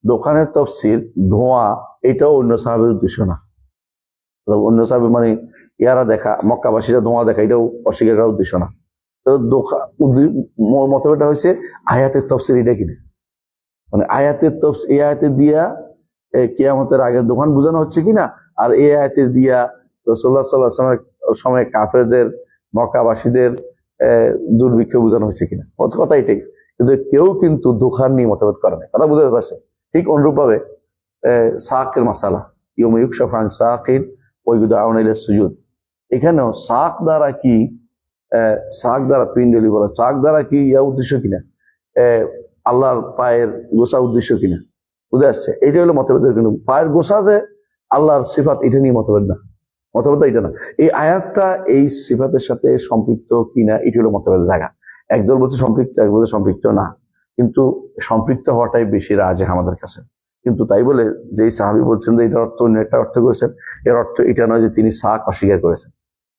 দোকানের তাফসীর ধোঁয়া, এটাও অন্য সাহাবের উদ্দেশ্য না। অন্য সাহাবী মানে ইয়ারা দেখা, মক্কাবাসীরা ধোঁয়া দেখা, এটাও অস্বীকার করার উদ্দেশ্য না। তো মতভেদটা হয়েছে আয়াতের তাফসীর এটা কিনা, মানে আয়াতের তাফসীর, এই আয়াতে দিয়া কিয়ামতের আগের দোকান বোঝানো হচ্ছে কিনা, আর এই আয়াতে দিয়া রাসূলুল্লাহ সাল্লাল্লাহু আলাইহি ওয়াসাল্লামের সময় কাফেরদের, মক্কাবাসীদের দুর্ভিক্ষ বোঝানো হয়েছে কিনা, কথা এটাই। কিন্তু কেউ কিন্তু দোকান নিয়ে মতভেদ করে না, কথা বুঝতে পারছে? ঠিক অনুরূপ ভাবে সাকের মাসালা, ইয়াউমা ইউকশাফু আন সাকিন ওয়া ইউদআউনা ইলা সুজুদ, এখানেও সাক দ্বারা কি, সাক দ্বারা পিন্ডলি বলা, সাক দ্বারা কি ইয়া উদ্দেশ্য কিনা, আল্লাহর পায়ের গোসা উদ্দেশ্য কিনা, বুঝে আসছে? এটা হলো মতভেদের। কিন্তু পায়ের গোসা যে আল্লাহর সিফাত, এটা নিয়ে মতভেদ না, মতভেদ এটা না। এই আয়াতটা এই সিফাতের সাথে সম্পৃক্ত কিনা, এটা হলো মতভেদের জায়গা। একদল বলছে সম্পৃক্ত, এক বলছে সম্পৃক্ত না, কিন্তু সম্পৃক্ত হওয়াটাই বেশি রাজে আমাদের কাছে। কিন্তু তাই বলে যে সাহাবী বলছেন যে এটার অর্থ, অন্য একটা অর্থ করেছেন, এর অর্থ এটা নয় যে তিনি সাক অস্বীকার করেছেন।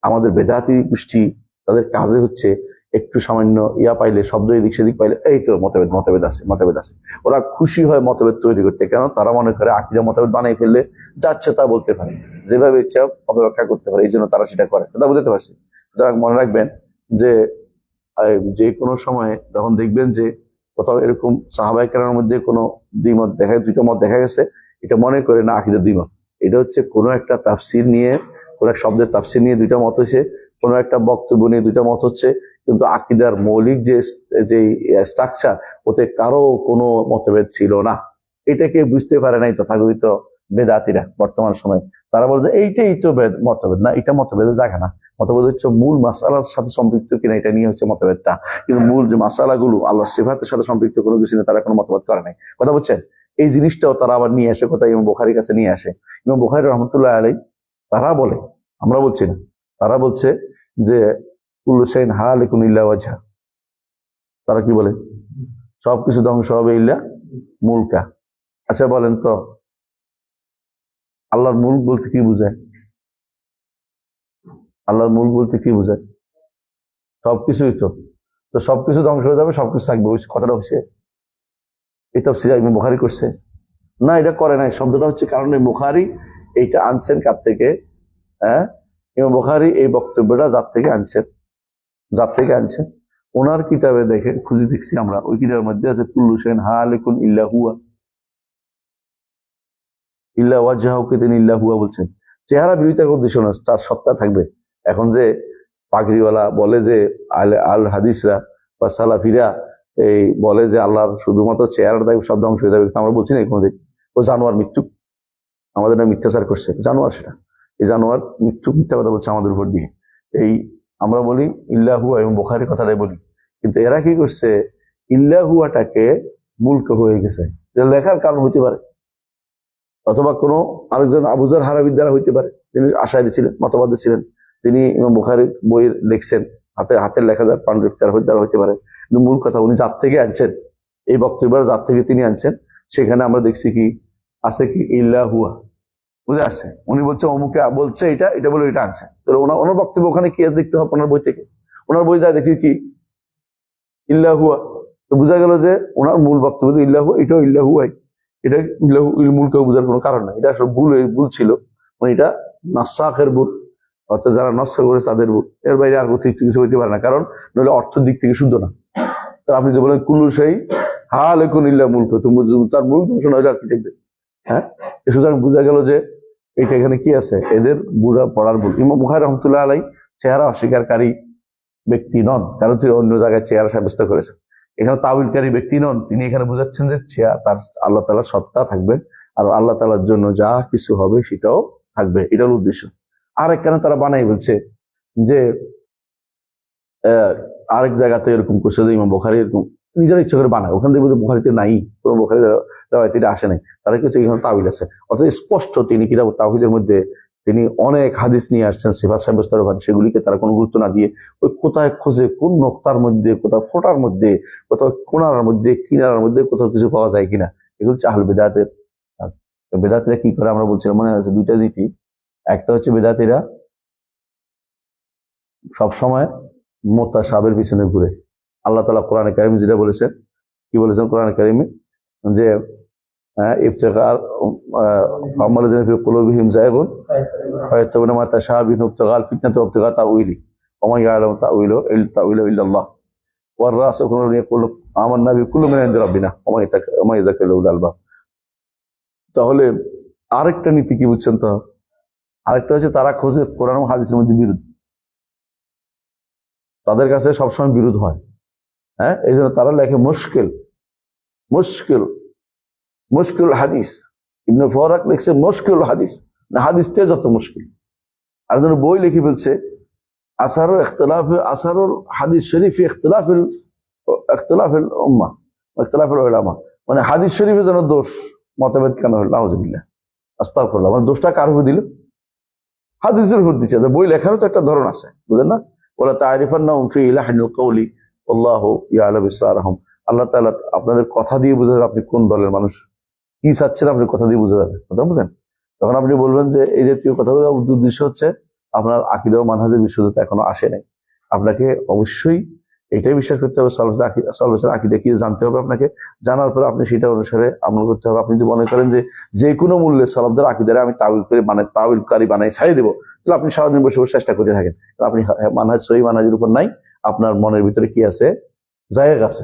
আমাদের বেদাতি গোষ্ঠী, তাদের কাজে হচ্ছে একটু সামান্য ইয়া পাইলে, শব্দ এদিক সেদিক পাইলে, এই তো মতভেদ আছে। ওরা খুশি হয় মতভেদ তৈরি করতে, কেন? তারা মনে করে আকীদা মতভেদ বানিয়ে ফেললে যাচ্ছে তা বলতে পারে, যেভাবে ইচ্ছা অপব্যাখ্যা করতে পারে, এই জন্য তারা সেটা করে। কথা বুঝতে পারছি? সুতরাং মনে রাখবেন যে কোনো সময় যখন দেখবেন যে কোথাও এরকম সাহাবায়ে কেরামের মধ্যে কোনো দ্বিমত দুইটা মত দেখা গেছে, এটা মনে করে না আকীদার দ্বিমত। এটা হচ্ছে কোনো একটা তাফসীর নিয়ে, কোনো এক শব্দের তাফসীর নিয়ে দুইটা মত হয়েছে, কোনো একটা বক্তব্য নিয়ে দুইটা মত হচ্ছে, কিন্তু আকীদার মৌলিক যে স্ট্রাকচার, ওতে কারো কোনো মতভেদ ছিল না। এটাকে বুঝতে পারে নাই তথাকথিত বেদাতিরা বর্তমান সময়। তারা বলে যে এইটাই তো মতভেদ না, এটা মতভেদের জায়গা না। মতভেদ হচ্ছে মূল মাসালার সাথে সম্পৃক্ত কিনা, এটা নিয়ে হচ্ছে মতভেদটা। কিন্তু মূল যে মাসালাগুলো আল্লাহর সিফাতের সাথে সম্পৃক্ত কোনো কিছু নিয়ে তারা কোনো মতভেদ করে নাই। কথা বুঝছেন? এই জিনিসটাও তারা আবার নিয়ে আসে, কোথায়? ইমাম বুখারীর কাছে নিয়ে আসে। ইমাম বুখারী রাহমাতুল্লাহ আলাইহি, তারা বলে, আমরা বলছি না, তারা বলছে যে কুল্লু শাইইন হালিকুন ইল্লা ওয়াজহা। তারা কি বলে? সবকিছু ধ্বংস হবে ইল্লা মুলকা। আচ্ছা বলেন তো, আল্লাহর মুলক বলতে কি বোঝায়? আল্লাহর মুলক বলতে কি বোঝায়? সবকিছুই তো সবকিছু ধ্বংস হয়ে যাবে, সবকিছু থাকবে, ওই কথাটা হচ্ছে এই তাফসীর ইমাম বুখারী করছে না, এটা করে নাই। শব্দটা হচ্ছে, কারণ এই বুখারী এইটা আনছেন কার থেকে? ইমাম বুখারী এই বক্তব্যটা যার থেকে আনছেন, ওনার কিতাবে দেখে খুঁজে দেখছি আমরা, ওই কিতাবের মধ্যে আছে কুল্লু শাইইন হালিকুন ইল্লা হুয়া, ইল্লা ওয়াজহাহুকে তিনি ইল্লা হুয়া বলছেন। চেহারা বিরোধিতার উদ্দেশ্য না, তার সত্তা থাকবে। এখন যে পাগড়িওয়ালা বলে যে আল হাদিসরা বা সালাফিরা এই বলে যে আল্লাহর শুধুমাত্র চেহারা থাকবে, সব ধ্বংস হয়ে যাবে, আমরা বলছি না কোনোদিন। ও জানোয়ার মৃত্যু, আমাদের না মিথ্যাচার করছে, জানোয়ার সেটা। এই জানোয়ার মিথ্যা কথা বলছে আমাদের উপর দিয়ে। এই আমরা বলি ইল্লা হুয়া, এবং বুখারীর কথাটাই বলি। কিন্তু এরা কি করছে? ইল্লা হুয়াটাকে মুলক হয়ে গেছে। লেখার কারণ হইতে পারে, অথবা কোনো আরেকজন আবু যর হারাবির দ্বারা হইতে পারে, তিনি আশায়রী ছিলেন, মতবাদী ছিলেন, তিনি ইমাম বুখারীর বই লিখছেন, হাতের লেখা যার পান্ডিত দ্বারা হইতে পারে। কিন্তু মূল কথা উনি যার থেকে আনছেন, এই বক্তব্যের যার থেকে তিনি আনছেন, সেখানে আমরা দেখছি কি আছে, কি ইল্লা হুয়া, বুঝে আসছে? উনি বলছে অমুকে বলছে এটা বলে এটা আনছে, তো ওনার বক্তব্য ওখানে কি দেখতে হবে? ওনার বই থেকে, ওনার বই যা দেখি কি ইল্লা হুয়া, তো বোঝা গেল যে ওনার মূল বক্তব্য ইল্লা হুয়া, এটাও ইল্লা হুয়াই। এটা মূলকে বোঝার কোনো কারণ নাই, এটা আসলে ভুল ছিল, মানে এটা নাসাখের ভুল, অর্থাৎ যারা নষ্ট করেছে তাদের ভুল, এর বাইরে আর অতিরিক্ত কিছু হইতে পারে না, কারণ নইলে অর্থের দিক থেকে শুদ্ধ না। তো আপনি যে বলেন কুল্লু শাইইন হাল এখন ইল্লা মুলক, তুমি তার মুলক ঘোষণা হইলে আর কি দেখবে। হ্যাঁ, সুতরাং বোঝা গেল যে এইটা এখানে কি আছে, এদের বুড়া পড়ার ভুল। ইমাম বুখারী রহমতুল্লাহ আলাই চেহারা অস্বীকারী ব্যক্তি নন, কারণ তিনি অন্য জায়গায় চেহারা সাব্যস্ত করেছেন। এখানে তাবিলকারী ব্যক্তি নন, তিনি এখানে বোঝাচ্ছেন যে তার আল্লাহ তাআলা সত্তা থাকবেন, আর আল্লাহ তাআলার জন্য যা কিছু হবে সেটাও থাকবে, এটার উদ্দেশ্য। আর একখানে তারা বানাই বলছে যে আরেক জায়গাতে এরকম করছে যে ইমাম বুখারী এরকম নিজের ইচ্ছা করে বানায়, ওখান থেকে বুখারীতে নাই, কোনো বুখারী রাওয়ায়াতে আসে নাই, তারা কিছু এখানে তাবিল আছে। অথচ স্পষ্ট তিনি কিতাব তাওহীদের মধ্যে তিনি অনেক হাদিস নিয়ে আসছেন সিফাত সাব্যস্তের ব্যাপারে, সেগুলিকে তারা কোনো গুরুত্ব না দিয়ে ওই কোথায় খোঁজে, কোন নোক্তার মধ্যে, কোথাও ফোটার মধ্যে, কোথাও কোনার মধ্যে, কিনারার মধ্যে কোথাও কিছু পাওয়া যায় কিনা, এগুলো হচ্ছে আহলে বিদআতের কাজ। বেদাতীরা কি করে আমরা বলছিলাম মনে আছে, দুইটা নীতি। একটা হচ্ছে বেদাতীরা সবসময় মুতাশাবির পিছনে ঘুরে। আল্লাহ তাআলা কোরআনে কারিমে যেটা বলেছেন, কি বলেছেন কোরআনে কারিমে, যে ইবতিগার ফামালাযিনা ফি কুলুবিহিম যায়গুন ফায়াত্তাবিউনা মা তাশাবিহু ইবতিগাল ফিতনাতি ওয়া ইবতিগা তাউইলি ওয়া মা ইয়ালামু তাউইলু ইল্লাল্লাহ ওয়ার রাসিখুনা ইয়াকুলু আমান্না বিকুল্লি মিন ইনদি রাব্বিনা ওয়া মা ইয়াযাক্কারু ইল্লা উলুল আলবাব। তাহলে আরেকটা নীতি কি বুঝছেন তো, আরেকটা হচ্ছে তারা খোঁজে কোরআন ও হাদিসের মধ্যে বিরোধ, তাদের কাছে সবসময় বিরোধ হয়। হ্যাঁ, এই জন্য তারা লেখে মুশকিল মুশকিল মুশকিল হাদিস। ইবনে ফারাক লিখছে মুশকিল হাদিস, না হাদিসটা যত মুশকিল। আর যেন বই লিখে ফেলছে আসারু ইখতিলাফ আসারুল হাদিস শরীফ ইখতিলাফিল উম্মাহ ইখতিলাফিল উলামা, মানে হাদিস শরীফের জন্য দোষ মতভেদ কেন হলো, নাউযুবিল্লাহ আস্তাগফিরুল্লাহ। মানে দোষটা কার উপর দিল? হাদিসের উপর দিচ্ছে। বই লেখারও তো একটা ধরন আছে, বুঝলেন না? ওয়ালা তা'রিফান্নাহুম ফি লাহনিল কওলি আল্লাহু ইয়ালামু ইসরারহুম। আল্লাহ তাআলা আপনাদের কথা দিয়ে বুঝে যাবে আপনি কোন দলের মানুষ, কি চাচ্ছেন আপনি কথা দিয়ে বুঝে যাবে, কথা বুঝেন? তখন আপনি বলবেন যে এই জাতীয় কথাগুলো উদ্দেশ্য হচ্ছে আপনার আকীদা ও মানহাজের বিশুদ্ধতা এখনো আসে নাই। আপনাকে অবশ্যই এটাই বিশ্বাস করতে হবে, সালফের আকীদা কি জানতে হবে আপনাকে, জানার পরে আপনি সেটা অনুসারে আমল করতে হবে। আপনি যদি মনে করেন যে কোনো মূল্যে সালফদের আকীদারে আমি তাওয়িল করে তাওয়িলকারী বানাই ছাড়িয়ে দেবো, তাহলে আপনি সারাদিন বসে বসে চেষ্টা করতে থাকেন, আপনি মানহাজ সহি মানহাজের উপর নাই, আপনার মনের ভিতরে কি আছে, জায়েগ আছে,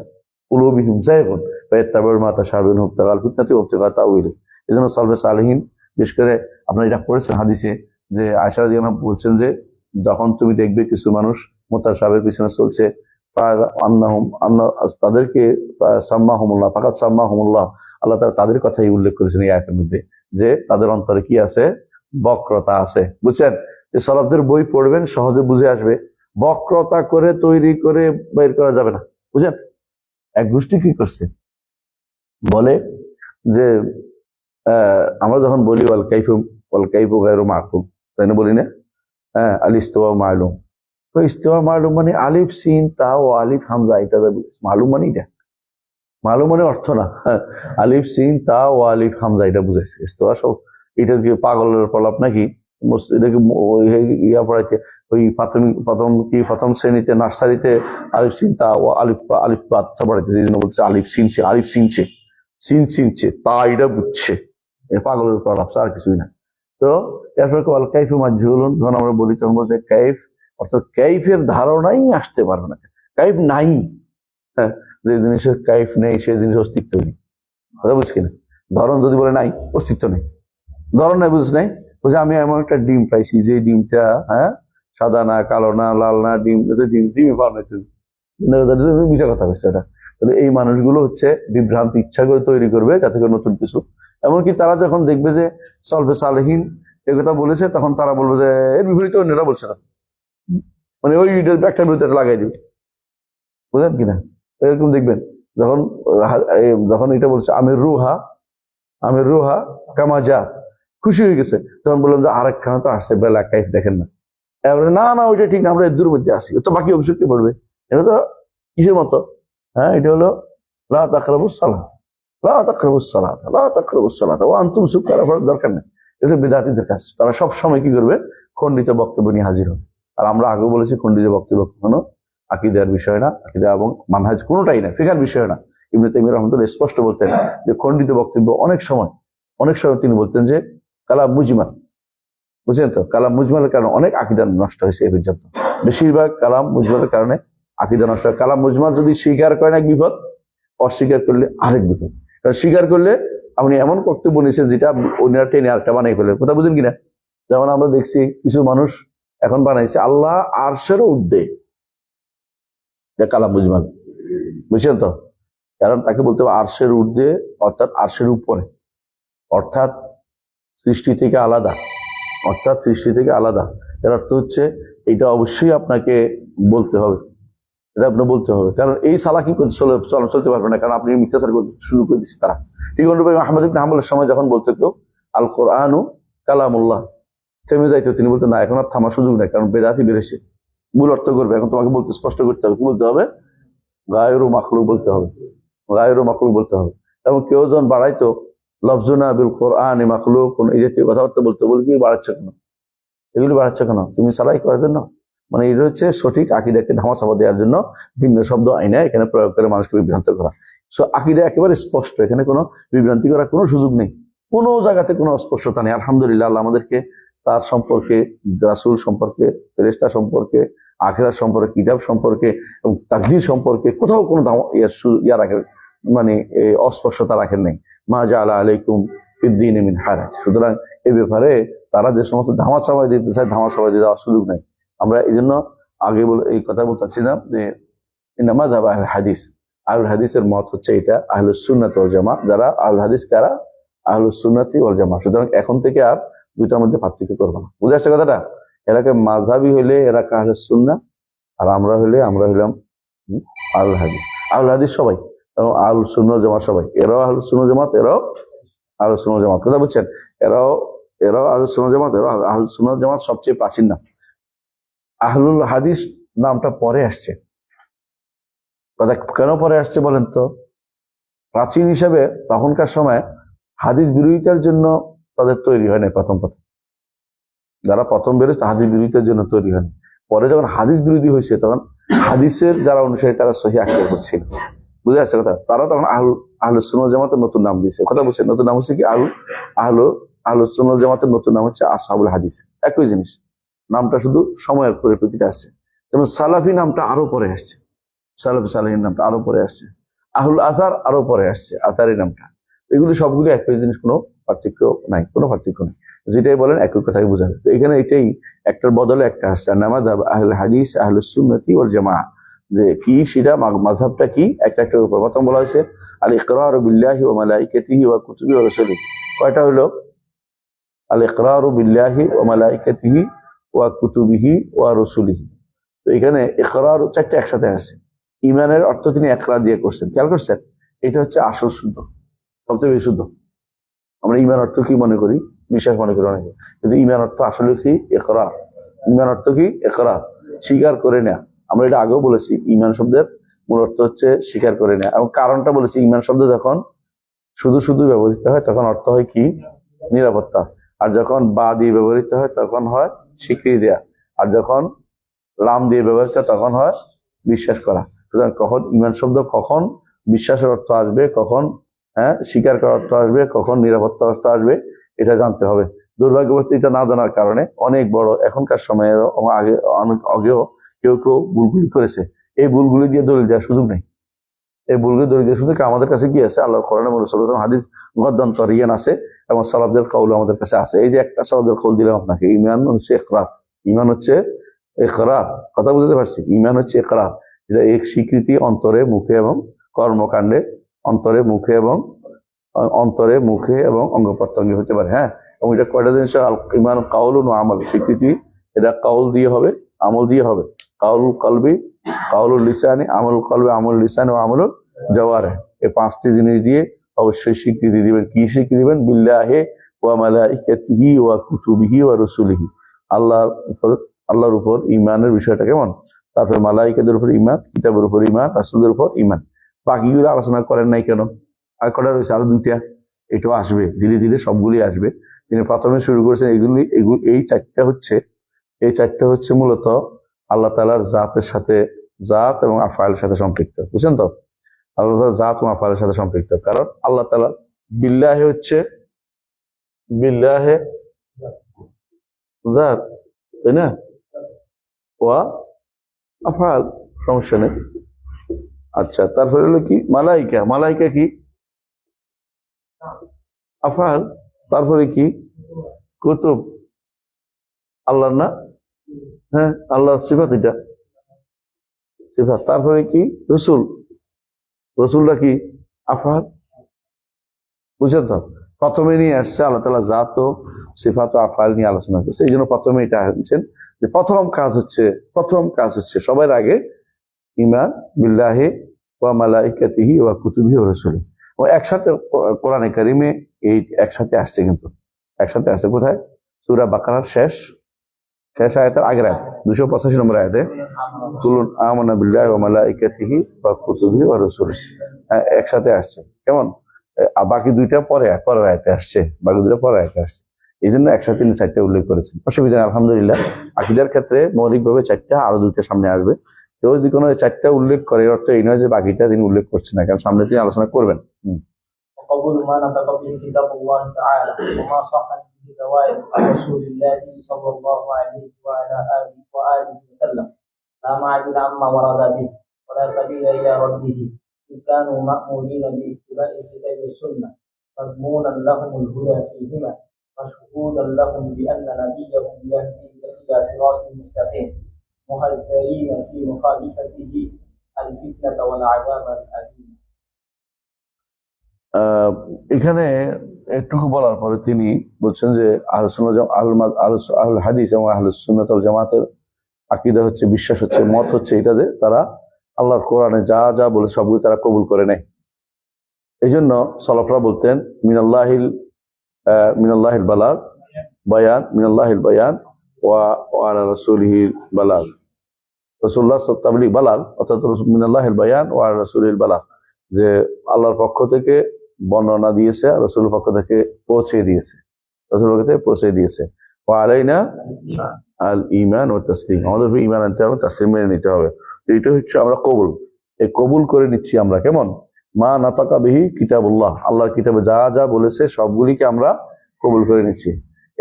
কুলুবিহিম যায়গুন ফায়াত্তাবিউনা মা তাশাবিহু ইবতিগাল ফিতনাতি ওয়া ইবতিগা তাউইলি। এজন্য সালফে সালেহিন বিশেষ করে আপনারা এটা পড়েছেন হাদিসে, যে আয়েশা রাদিয়াল্লাহু আনহা বলছেন যে যখন তুমি দেখবে কিছু মানুষ মুতাশাবির পিছনে চলছে, তাদেরকে সাম্মাহুমুল্লাহ ফাকাত সাম্মাহুমুল্লাহ, আল্লাহ তাআলা তাদের কথাই উল্লেখ করেছেন এই আয়াতের মধ্যে, যে তাদের অন্তরে কি আছে, বক্রতা আছে। বুঝছেন? যে সালাফদের বই পড়বেন সহজে বুঝে আসবে, বক্রতা করে তৈরি করে বের করা যাবে না। বুঝছেন? এক গোষ্ঠী কি করছে, বলে যে আমরা যখন বলি ওয়াল কাইফু গায়রু মাকুম, তাই না বলি না? হ্যাঁ, আল ইস্তিওয়া মালুম। তো ইস্তিওয়া মালুম মানে আলিফ সিন তা ও আলিফ হামজা, এটা মালুম মানে এটা মালুম মানে অর্থ না, আলিফ সিন তা ও আলিফ হামজা এটা বুঝাইছে ইস্তিওয়া। সব এটা কি পাগলের প্রলাপ নাকি? এটাকে ইয়া পড়াইতে ওই প্রথম শ্রেণীতে নার্সারিতে আলিফ সিন তা ও আলিফ বাচ্চা পড়াইতেছে, এই জন্য বলছে আলিফ সিনছে, আলিফ সিনছে, সিনছে তা এটা বুঝছে, পাগলের প্রলাপ আর কিছুই না। তো এরপর ওয়াল কাইফু মাজহুলুন, যখন আমরা বলি তখন বলছে কাইফ, অর্থাৎ কাইফের ধারণাই আসতে পারবে না, কাইফ নাই। হ্যাঁ, যে জিনিসের কাইফ নেই সেই জিনিস অস্তিত্ব নেই, কথা বুঝছি কিনা? ধরন যদি বলে নাই, অস্তিত্ব নেই, ধরন নাই, বুঝ নাই, বুঝে আমি এমন একটা ডিম পাইছি যে ডিমটা সাদা না, কালো না, লাল না, ডিমই পাও না তুমি, মিশা কথা বলছে এটা। এই মানুষগুলো হচ্ছে বিভ্রান্তি ইচ্ছা করে তৈরি করবে যাতে করে নতুন কিছু, এমনকি তারা যখন দেখবে যে সালফে সালেহিন একথা বলেছে, তখন তারা বলবে যে এর বিপরীতে অন্যরা বলছে না, মানে ওই একটা বিরুদ্ধে লাগাই দিবে, বুঝলেন কিনা? এরকম দেখবেন যখন এটা বলছে আমির রুহা কামাজা, খুশি হয়ে গেছে, তখন বললাম যে আরেকখানা তো আসছে বেলা কাইফ দেখেন না, এবারে না ওইটা ঠিক না, আমরা এর মধ্যে আসি, তো বাকি অভিযোগ কি পড়বে? এটা তো কিসের মতো? হ্যাঁ, এটা হলো লা তাকরাবুস সালাত, লা তাকরাবুস সালাত, লা তাকরাবুস সালাত ওয়া আনতুম সুকারা, দরকার নেই। এটা বিদআতীদের কাজ, তারা সব সময় কি করবে, খণ্ডিত বক্তব্য নিয়ে হাজির হবে। আর আমরা আগেও বলেছি খণ্ডিত বক্তব্য কখনো আকীদার বিষয় না, আকীদা এবং মানহাজ কোনোটাই না, ফিকহের বিষয় না। ইবনে তাইমিয়া রাহমাতুল্লাহ স্পষ্ট বলতেন যে খণ্ডিত বক্তব্য অনেক সময় তিনি বলতেন যে কালাম মুজমাল, বুঝলেন তো, কালাম মুজমালের কারণে অনেক আকীদা নষ্ট হয়েছে এই পর্যন্ত, বেশিরভাগ কালাম মুজমালের কারণে আকীদা নষ্ট হয়। কালাম মুজমাল যদি স্বীকার করেন এক বিপদ, অস্বীকার করলে আরেক বিপদ। কারণ স্বীকার করলে আপনি এমন বক্তব্য নিয়েছেন যেটা অন্যরা টেনে আরেকটা বানাই ফেলেন। কথা বুঝেন কিনা? যেমন আমরা দেখছি কিছু মানুষ এখন বানাইছে আল্লাহ আরশেরও ঊর্ধ্বে, এটা কালাম মুজমাল, বুঝছেন তো? কারণ তাকে বলতে হবে আরশের ঊর্ধ্বে, অর্থাৎ আরশের উপরে, অর্থাৎ সৃষ্টি থেকে আলাদা, অর্থাৎ সৃষ্টি থেকে আলাদা। এর অর্থ হচ্ছে এটা অবশ্যই আপনাকে বলতে হবে, এটা আপনার বলতে হবে। কারণ এই সালাকি চলতে পারবে না, কারণ আপনি মিথ্যাচার শুরু করে দিচ্ছে তারা। ঠিক অনুরূপে আহমদ ইবনে হাম্বলের সময় যখন বলতে কেউ আল কোরআনু কালামুল্লাহ, থেমে যাইতো, তিনি বলতেন না, এখন আর থামার সুযোগ নেই, কারণ বেদাতি বেড়েছে, ভুল অর্থ করবে। এখন তোমাকে বলতে স্পষ্ট করতে হবে, কি বলতে হবে? গায়রু মাখলুক বলতে হবে, গায়রু মাখলুক বলতে হবে। এবং কেউ যখন বাড়াইতো লফজুনা বিল কোরআন মাখলুক, কোন এই জাতীয় কথাবার্তা বলতে, বলে কি বাড়াচ্ছ কেন, এগুলি বাড়াচ্ছ কেন, তুমি সালাই করার জন্য? মানে এটা হচ্ছে সঠিক আকিদাকে ধামাচাপা দেওয়ার জন্য ভিন্ন শব্দ আইনে এখানে প্রয়োগ করে মানুষকে বিভ্রান্ত করা। সো আকিদা একেবারে স্পষ্ট, এখানে কোনো বিভ্রান্তি করার কোনো সুযোগ নেই, কোনো জায়গাতে কোনো অস্পষ্টতা নেই। আলহামদুলিল্লাহ, আল্লাহ আমাদেরকে তার সম্পর্কে, রাসূল সম্পর্কে, ফেরেশতা সম্পর্কে, আখিরাত সম্পর্কে, কিতাব সম্পর্কে এবং তাকদীর সম্পর্কে কোথাও কোনো ইয়া রাখেন, মানে অস্পষ্টতা রাখেন নাই। মা জাআলা আলাইকুম ফিদ্দীনি মিন হারাজ। সুতরাং এই ব্যাপারে তারা যে সমস্ত ধামাচাপাই দিতে চায়, ধামাচাপাই দিয়ে দেওয়ার সুযোগ নেই। আমরা এই জন্য আগে এই কথা বলতেছিলাম যে নামাযাব আহলে হাদিস, আহলুল হাদিসের মত হচ্ছে এটা, আহলুস সুন্নাত ওয়াল জামা। যারা আহলুল হাদিস কারা? আহলুস সুন্নাতি ওয়াল জামা। সুতরাং এখন থেকে আর দুইটার মধ্যে পার্থক্য করবো না। বুঝে আসছে কথাটা? এরাকে মাযহাবী হইলে এরা আহলুস সুন্নাহ, আর আমরা হইলাম আহলুল হাদিস। আহলুল হাদিস সবাই এবং আহলুস সুন্নাহ ওয়াল জামা সবাই, এরাও আহলুস সুন্নাহ জামাত, এরাও আহলুস সুন্নাহ ওয়াল জামাত। কথা বুঝছেন? এরাও আহলুস সুন্নাহ জামাত, এরাও আহলুস সুন্নাহ জামাত। সবচেয়ে প্রাচীন নাম আহলুল হাদিস নামটা পরে আসছে। কথা কেন পরে আসছে বলেন তো? প্রাচীন হিসেবে তখনকার সময় হাদিস বিরোধিতার জন্য তাদের তৈরি হয় না। প্রথম যারা প্রথম বেরোচ্ছে হাদিস বিরোধিতার জন্য তৈরি হয়নি। পরে যখন হাদিস বিরোধী হয়েছে তখন হাদিসের যারা অনুসারী তারা সহিহ আকিদা করছিল। বুঝে আসছে কথা? তারা তখন আহলুস সুন্নাহ জামাতের নতুন নাম দিয়েছে। কথা বলছে, নতুন নাম হচ্ছে কি? আহলুস সুন্নাহ জামাতের নতুন নাম হচ্ছে আসহাবুল হাদিস। একই জিনিস, নামটা শুধু সময়ের পরিপ্রেক্ষিতে আসছে। যেমন সালাফি নামটা আরো পরে আসছে, সালাফি সালেহীন নামটা আরো পরে আসছে, আহলুল আসার আরো পরে আসছে, আসারি নামটা। এগুলি সবগুলি একই জিনিস, কোনো পার্থক্য নাই, কোনো পার্থক্য নেই। যেটাই বলেন একই কথাই বোঝাবে। তো এখানে এটাই একটার বদলে একটা আসছে। নামাযাব আহলে হাদিস আহলুস সুন্নাতি ওয়াল জামাআহ, যে কি সেটা মাযহাবটা কি, একটা উপর। প্রথম বলা হয়েছে আল ইকরারু বিল্লাহি ওয়া মালাইকাতিহি ওয়া কুতুবিহি ওয়া রাসূলিহি। কয়টা হলো? আল ইকরারু বিল্লাহি ওয়া মালাইকাতিহি ওয়া কুতুবিহি ওয়া রাসূলিহি। তো এখানে ইকরার চারটা একসাথে আছে। ইমানের অর্থ তিনি ইকরার দিয়ে করছেন, খেয়াল করছেন? এটা হচ্ছে আসল শুদ্ধ, সবচেয়ে বেশি শুদ্ধ। আমরা ইমান অর্থ কি মনে করি? বিশ্বাস মনে করি অনেকে, কিন্তু ইমান অর্থ আসলে কি? ইকরার। ইমান অর্থ কি? ইকরার, স্বীকার করে নেয়া। আমরা এটা আগেও বলেছি, ইমান শব্দের মূল অর্থ হচ্ছে স্বীকার করে নেয়া। এবং কারণটা বলেছি, ইমান শব্দ যখন শুধু শুধু ব্যবহৃত হয় তখন অর্থ হয় কি? নিরাপত্তা। আর যখন বা দিয়ে ব্যবহৃত হয় তখন হয় স্বীকৃতি দেয়া। আর যখন লাম দিয়ে ব্যবহৃত তখন হয় বিশ্বাস করা। সুতরাং কখন ইমান শব্দ কখন বিশ্বাসের অর্থ আসবে, কখন স্বীকার করার অর্থ আসবে, কখন নিরাপত্তা অর্থ আসবে, এটা জানতে হবে। দুর্ভাগ্যবশত এটা না জানার কারণে অনেক বড় এখনকার সময়ে আগে অনেক আগেও কেউ ভুলগুলি করেছে। এই ভুলগুলি দিয়ে দলিল দেওয়ার সুযোগ নেই। এই ভুলগুলি দলিল দেওয়ার সুযোগ আমাদের কাছে কি আছে? আল্লাহর কোরআন এবং রাসূলুল্লাহ হাদিস মুকদ্দান্তরিয়ান আছে এবং সালাফদের কওল আমাদের কাছে আছে। এই যে একটা সালাফদের কওল দিলাম আপনাকে, ঈমান হচ্ছে ইকরার। ঈমান হচ্ছে ইকরার। কথা বুঝতে পারছি? ঈমান হচ্ছে ইকরার, এটা এক স্বীকৃতি অন্তরে মুখে এবং কর্মকাণ্ডে, অন্তরে মুখে এবং অঙ্গ প্রত্যঙ্গে হতে পারে। হ্যাঁ, এবং এটা কয়টা জিনিস? ঈমান কাউলুন ওয়া আমাল। স্বীকৃতি এটা কাউল দিয়ে হবে, আমল দিয়ে হবে। কাউলুল কলবি, কাউলুল লিসানি, আমলুল কলবি, আমলুল লিসানি ওয়া আমলুল জাওয়ারিহ। এই পাঁচটি জিনিস দিয়ে অবশ্যই স্বীকৃতি দিবেন। কি স্বীকৃতি দিবেন? বিল্লাহি ওয়া মালাইকাতিহি ওয়া কুতুবিহি ওয়া রাসূলিহি। আল্লাহর উপর ঈমানের বিষয়টা কেমন? তারপর মালাইকাদের উপর ঈমান, কিতাবের উপর ঈমান, রাসূলের উপর ঈমান। বাকিগুলো আলোচনা করেন নাই কেন? আর কটা রয়েছে? আরো দুইটা। এটাও আসবে ধীরে ধীরে, সবগুলি আসবে। তিনি প্রথমে শুরু করেছেন এই চারটা হচ্ছে মূলত আল্লাহ তাআলার জাতের সাথে, জাত এবং আফআলের সাথে সম্পৃক্ত। বুঝছেন তো? আল্লাহ তাআলার জাত এবং আফআলের সাথে সম্পৃক্ত। কারণ আল্লাহ তাআলা বিল্লাহি হচ্ছে বিল্লাহি জাত, তাই না? ওয়া আফআল, সমস্যা নেই। আচ্ছা, তারপরে হলো কি মালাইকা, মালাইকা কি আফআল, তারপরে কি কুতুব, আল্লাহ না, হ্যাঁ আল্লাহর সিফাত, এটা সিফাত। তারপরে কি রসুল, রসুলরা কি আফআল, বুঝছেন তো? প্রথমে নিয়ে আসছে আল্লাহ তাআলা জাত ও সিফাত ও আফআল নিয়ে আলোচনা করছে। এই জন্য প্রথমে এটা আনছেন যে প্রথম কাজ হচ্ছে সবার আগে ঈমান বিল্লাহি ওয়া মালাইকাতিহি ওয়া কুতুবিহি ওয়া রাসূলিহি। ও একসাথে কোরআনে কারিমে এই একসাথে আসছে, কিন্তু একসাথে আসছে কোথায়? সূরা বাকারার শেষ আয়াতের আগের আয়াত 285 নম্বর আয়াতে কুলুন আমানা বিল্লাহি ওয়া মালাইকাতিহি ওয়া কুতুবিহি ওয়া রাসূলিহি, একসাথে আসছে। কেমন? বাকি দুইটা পরের আয়াতে আসছে, বাকি দুটো পরের আয়াতে আসছে। এই জন্য একসাথে তিনি চারটা উল্লেখ করেছেন। অসুবিধা নেই, আলহামদুলিল্লাহ। আকীদার ক্ষেত্রে মৌলিকভাবে চারটা, আরো দুইটা সামনে আসবে। কেউ যদি কোনো চারটা উল্লেখ করে, এর অর্থ এই নয় যে বাকিটা তিনি উল্লেখ করছেন না, কারণ সামনে তিনি আলোচনা করবেন। وقبول ما نطق به كتاب الله تعالى وما صحت به رواية عن رسول الله صلى الله عليه وعلى آله وسلم لا معدل عما ورد به ولا سبيل إلى رده إذ كانوا مأمورين باتباع الكتاب والسنة مضمونا لهم الهدى فيهما مشهودا لهم بأن نبيهم يهدي إلى صراط مستقيم مهذرين في مخالفته الفتنة والعذاب الأليم। এখানে একটুকু বলার পরে তিনি বলছেন যে আহলুল হাদিস এবং আহলুস সুন্নাত ওয়াল জামাতের আকীদা হচ্ছে, বিশ্বাস হচ্ছে, মত হচ্ছে এটা যে তারা আল্লাহর কোরআনে যা যা বলে সবগুলো তারা কবুল করে নেয়। এই জন্য সালাফরা বলতেন মিনাল্লাহিল বালাগ বায়ান, মিনাল্লাহিল বায়ান ওয়া আলা রাসূলিহিল বালাগ। রাসূলুল্লাহ তাবলীগ বালাগ, অর্থাৎ মিনাল্লাহিল বায়ান ওয়া আলা রাসূলিহিল বালাগ, যে আল্লাহর পক্ষ থেকে বর্ণনা দিয়েছে, রাসূলের পক্ষ থেকে পৌঁছে দিয়েছে, রাসূলের পক্ষ থেকে পৌঁছে দিয়েছে। ওয়া আলাইনা আল ঈমান ওয়া তাসলিম, আমাদের উপর ঈমান আনতে হবে, তাসলিম মেনে নিতে হবে। এটা হচ্ছে আমরা কবুল, এই কবুল করে নিচ্ছি আমরা। কেমন? মা নাতাকা বিহি কিতাবুল্লাহ, আল্লাহর কিতাবে যা যা বলেছে সবগুলিকে আমরা কবুল করে নিচ্ছি।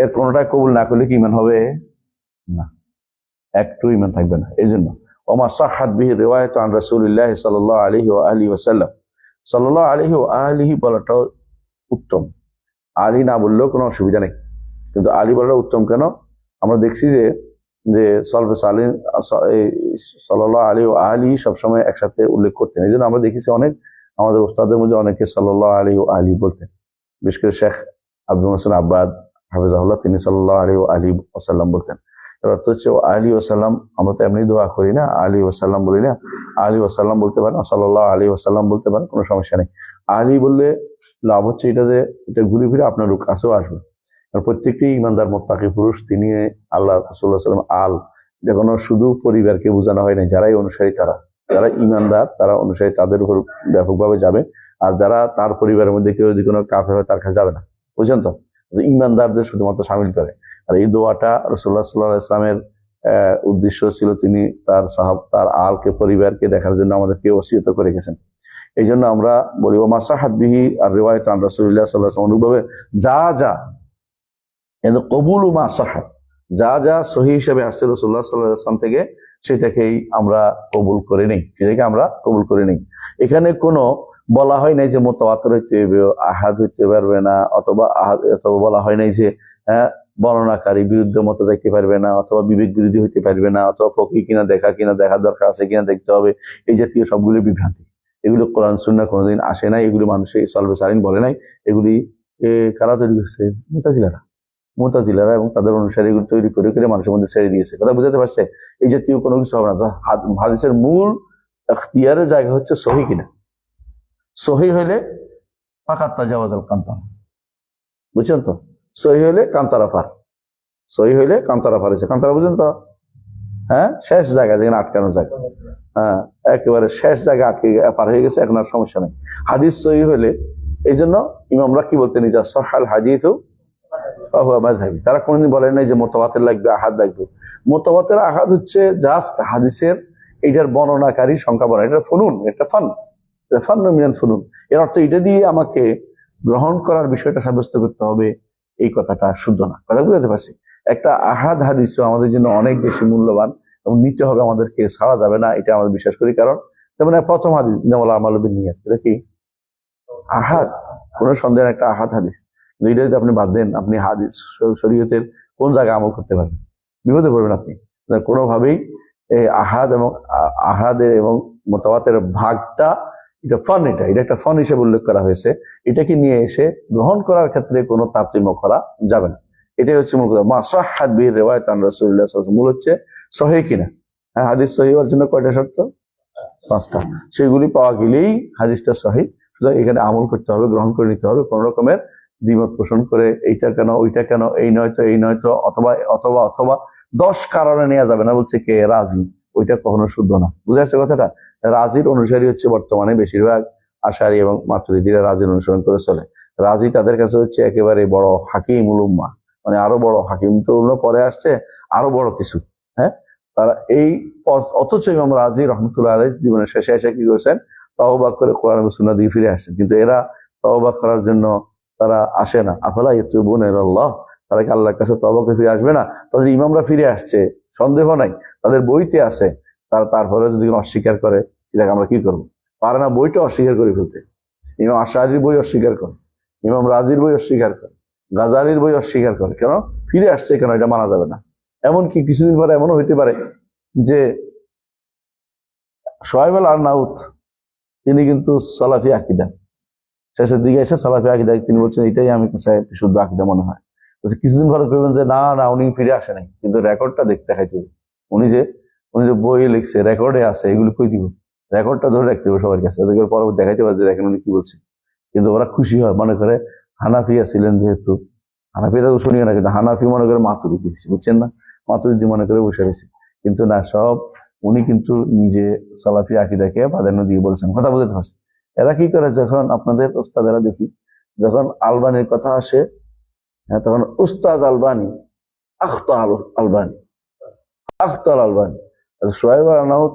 এর কোনটাই কবুল না করলে কি ঈমান হবে না, একটু ঈমান থাকবে না। এই জন্য ওমা সাহহাত বিহি রিওয়ায়াতু আন রাসূলিল্লাহ সাল্লাল্লাহু আলাইহি ওয়া আলিহি ওয়াসাল্লাম, সাল্লাল্লাহু আলাইহি ওয়া আলিহি বলাটাও উত্তম, আলী না বললেও কোনো অসুবিধা নেই, কিন্তু আলী বলাটা উত্তম। কেন? আমরা দেখছি যে সলফে সালিন সাল্লাল্লাহু আলাইহি ওয়া আলিহি সবসময় একসাথে উল্লেখ করতেন। এই জন্য আমরা দেখেছি অনেক আমাদের ওস্তাদের মধ্যে অনেকে সাল্লাল্লাহু আলাইহি ওয়া আলিহি বলতেন। বিশেষ করে শেখ আব্দুল মোহসেন আব্বাদ হাফিজাহুল্লাহ, তিনি সাল্লাল্লাহু আলাইহি ওয়া আলিহি ওয়াসাল্লাম বলতেন। এর অর্থ হচ্ছে আলী ওয়াসাল্লাম, আমরা তো এমনি দোয়া করি না, আলী ওয়াসাল্লাম বলি না, আলী ওয়াসাল্লাম বলতে পারেন, সাল্লাল্লাহু আলাইহি ওয়াসাল্লাম বলতে পারেন, কোনো সমস্যা নেই। আলী বললে লাভ হচ্ছে এটা যে এটা ঘুরে ফিরে আপনার কাছেও আসবে। আর প্রত্যেকটি ইমানদার মুত্তাকি পুরুষ তিনি আল্লাহ রাসূলুল্লাহ সাল্লাল্লাহু আলাইহি ওয়াসাল্লাম আল, এটা কোনো শুধু পরিবারকে বোঝানো হয় না, যারাই অনুসারী যারা ইমানদার, তারা অনুসারী তাদের উপর ব্যাপকভাবে যাবে। আর যারা তার পরিবারের মধ্যে কেউ যদি কোনো কাফের হয় তার কাছে যাবে না, বুঝছেন তো? ইমানদারদের শুধুমাত্র শামিল করে। আর এই দোয়াটা রাসূলুল্লাহ সাল্লাল্লাহু আলাইহি ওয়াসাল্লামের উদ্দেশ্য ছিল তিনি তার আলকে, পরিবারকে দেখার জন্য আমাদেরকে ওসিয়ত করে গেছেন। এই জন্য আমরা বলি ওমা সাহাত বিহি আর রিওয়ায়াত আন রাসূলিল্লাহ সাল্লাল্লাহু আলাইহি ওয়াসাল্লাম, অনুভাবে যা যা কবুলু মা সাহাত, যা যা সহি হিসেবে আসছে রাসূলুল্লাহ সাল্লাল্লাহু আলাইহি ওয়াসাল্লাম থেকে, সেটাকেই আমরা কবুল করে নেই, এখানে কোনো বলা হয় নাই যে মুতাওয়াতির হইতে হবে, আহাদ হইতে পারবে না, অথবা বলা হয় নাই যে বর্ণনাকারী বিরুদ্ধে মত দেখতে পারবে না, অথবা বিবেক বিরোধী হইতে পারবে না, অথবা ফকি কিনা দেখার দরকার আছে কিনা দেখতে হবে। এই জাতীয় সবগুলি বিভ্রান্তি, এগুলো কোরআন সুন্নাহ কোনোদিন আসে নাই, এগুলি মানুষের সলবে সালিন বলে নাই। এগুলি কারা তৈরি করছে? মুতাজিলারা এবং তাদের অনুসারী এগুলো তৈরি করে করে মানুষের মধ্যে ছেড়ে দিয়েছে। কথা বুঝাতে পারছে? এই জাতীয় কোনো কিছু হবে না। হাদিসের মূল ইখতিয়ারের জায়গা হচ্ছে সহি কিনা। সহি হইলে ফাকাত তাজাওয়াজাল কান্তারা, বুঝছেন তো? সহি হইলে কান্তারা পার, সহি হইলে কান্তারা পার হয়েছে। কান্তারা বুঝছেন তো? হ্যাঁ, শেষ জায়গা, যেখানে আটকানো জায়গা, হ্যাঁ একেবারে শেষ জায়গা আটকে পার হয়ে গেছে, এখন আর সমস্যা নেই। হাদিস সহি হইলে, এই জন্য ইমামরা কি বলতেন, যা সহাল হাদিসু ফাহুয়া মাযহাবি, তারা কোনদিন বলেন নাই যে মুতাওয়াতির লাগবে, আহাদ লাগবে। মুতাওয়াতির আহাদ হচ্ছে জাস্ট হাদিসের এইটার বর্ণনাকারী সংখ্যা বলা, এটা ফুনুন, এটা ফান মিনাল ফুনুন। এর অর্থ এটা দিয়ে আমাকে গ্রহণ করার বিষয়টা সাব্যস্ত করতে হবে, এই কথাটা শুদ্ধ না। কথা বুঝতে পারছি? একটা আহাদ হাদিসও আমাদের জন্য অনেক বেশি মূল্যবান এবং নিতে হবে আমাদেরকে, ছাড়া যাবে না, এটা আমাদের বিশ্বাস করি। কারণ যেমন প্রথম হাদিস ইন্নামাল আমালু বিন্নিয়াত, এটা কি আহাদ, কোন সন্দেহের একটা আহাদ হাদিস। এটা যদি আপনি বাদ দেন, আপনি হাদিস শরীয়তের কোন জায়গায় আমল করতে পারবেন? বিপদে পড়বেন আপনি। কোনোভাবেই এই আহাদ এবং আহাদের এবং মোতাওয়াতের ভাগটা, এটা ফান, এটা একটা ফান হিসেবে উল্লেখ করা হয়েছে। এটাকে নিয়ে এসে গ্রহণ করার ক্ষেত্রে কোনো তারতম্য করা যাবে না। এটাই হচ্ছে মূল কথা। মা সাহহাত বিহি রিওয়ায়াত আন রাসূলুল্লাহ সাল্লাল্লাহু আলাইহি ওয়াসাল্লাম, মূল হচ্ছে সহিহ কিনা। হ্যাঁ, হাদিস সহিহ হওয়ার জন্য কয়টা শর্ত? 5টা। সেগুলি পাওয়া গেলেই হাদিসটা সহিহ। সুতরাং এখানে আমল করতে হবে, গ্রহণ করে নিতে হবে। কোন রকমের দ্বিমত পোষণ করে এইটা কেন ওইটা কেন, এই নয়তো এই নয়তো, অথবা অথবা অথবা 10 কারণে নেওয়া যাবে না বলছে কে রাজি, ওইটা কখনো শুদ্ধ না। বুঝে আসছে কথাটা? রাজির অনুসারী হচ্ছে বর্তমানে বেশিরভাগ আশারি এবং মাতুরিদিরা রাজির অনুসরণ করে চলে। রাজি তাদের কাছে হচ্ছে একেবারে বড় হাকিমুল উম্মাহ, মানে আরো বড় হাকিম তো পরে আসছে, আরো বড় কিছু। হ্যাঁ, তারা এই অথচ ইমাম রাজি রহমতুল্লাহ আলাইহি জীবনের শেষে এসে কি করেছেন? তওবা করে কোরআন এবং সুন্নাহ দিয়ে ফিরে আসছেন। কিন্তু এরা তওবা করার জন্য তারা আসে না। আফালা ইয়াতুবুনা ইলাল্লাহ, তারা কি আল্লাহর কাছে তওবা করে ফিরে আসবে না? তাদের ইমামরা ফিরে আসছে, সন্দেহ নাই, তাদের বইতে আছে। তারা তারপরে যদি অস্বীকার করে, এটাকে আমরা কি করবো? পারে না বইটা অস্বীকার করে ফেলতে। ইমাম আশআরীর বই অস্বীকার করে, ইমাম রাজির বই অস্বীকার করে, গাজালির বই অস্বীকার করে। কেন ফিরে আসছে? কেন এটা মানা যাবে না। এমনকি কিছুদিন পরে এমনও হইতে পারে যে শুআয়ব আল-আরনাউত তিনি কিন্তু সালাফি আকীদা, শেষের দিকে এসে সালাফি আকীদা তিনি বলছেন এটাই আমি কাছে শুদ্ধ আকীদা মনে হয়। কিছুদিন পরে কইবেন যে না না উনি ফিরে আসে নাই, কিন্তু রেকর্ডটা দেখতে দেখাইতে হবে। উনি যে বই লিখছে, রেকর্ডে আছে, এগুলো কই দিব? রেকর্ডটা ধরে রাখতে হবে সবার কাছে, ওদের পরবর্তী দেখাইতে পারে যে দেখেন উনি কি বলছে। কিন্তু ওরা খুশি হয়, মনে করে হানাফিয়া ছিলেন যেহেতু, হানাফিরা তো শুনিও না, কিন্তু হানাফি মনে করে মাতুরিদি, বুঝছেন না, মাতুরিদি মনে করে বসে রয়েছে। কিন্তু না, সব উনি কিন্তু নিজে সালাফি আকীদাকে প্রাধান্য দিয়ে বলছেন। কথা বুঝতে পারছেন? এরা কি করে, যখন আপনাদের ওস্তাদেরা দেখি, যখন আলবানির কথা আসে, হ্যাঁ, তখন উস্তাদ আলবানি, আলবানি, আলবানি। শুআয়ব আল-আরনাউত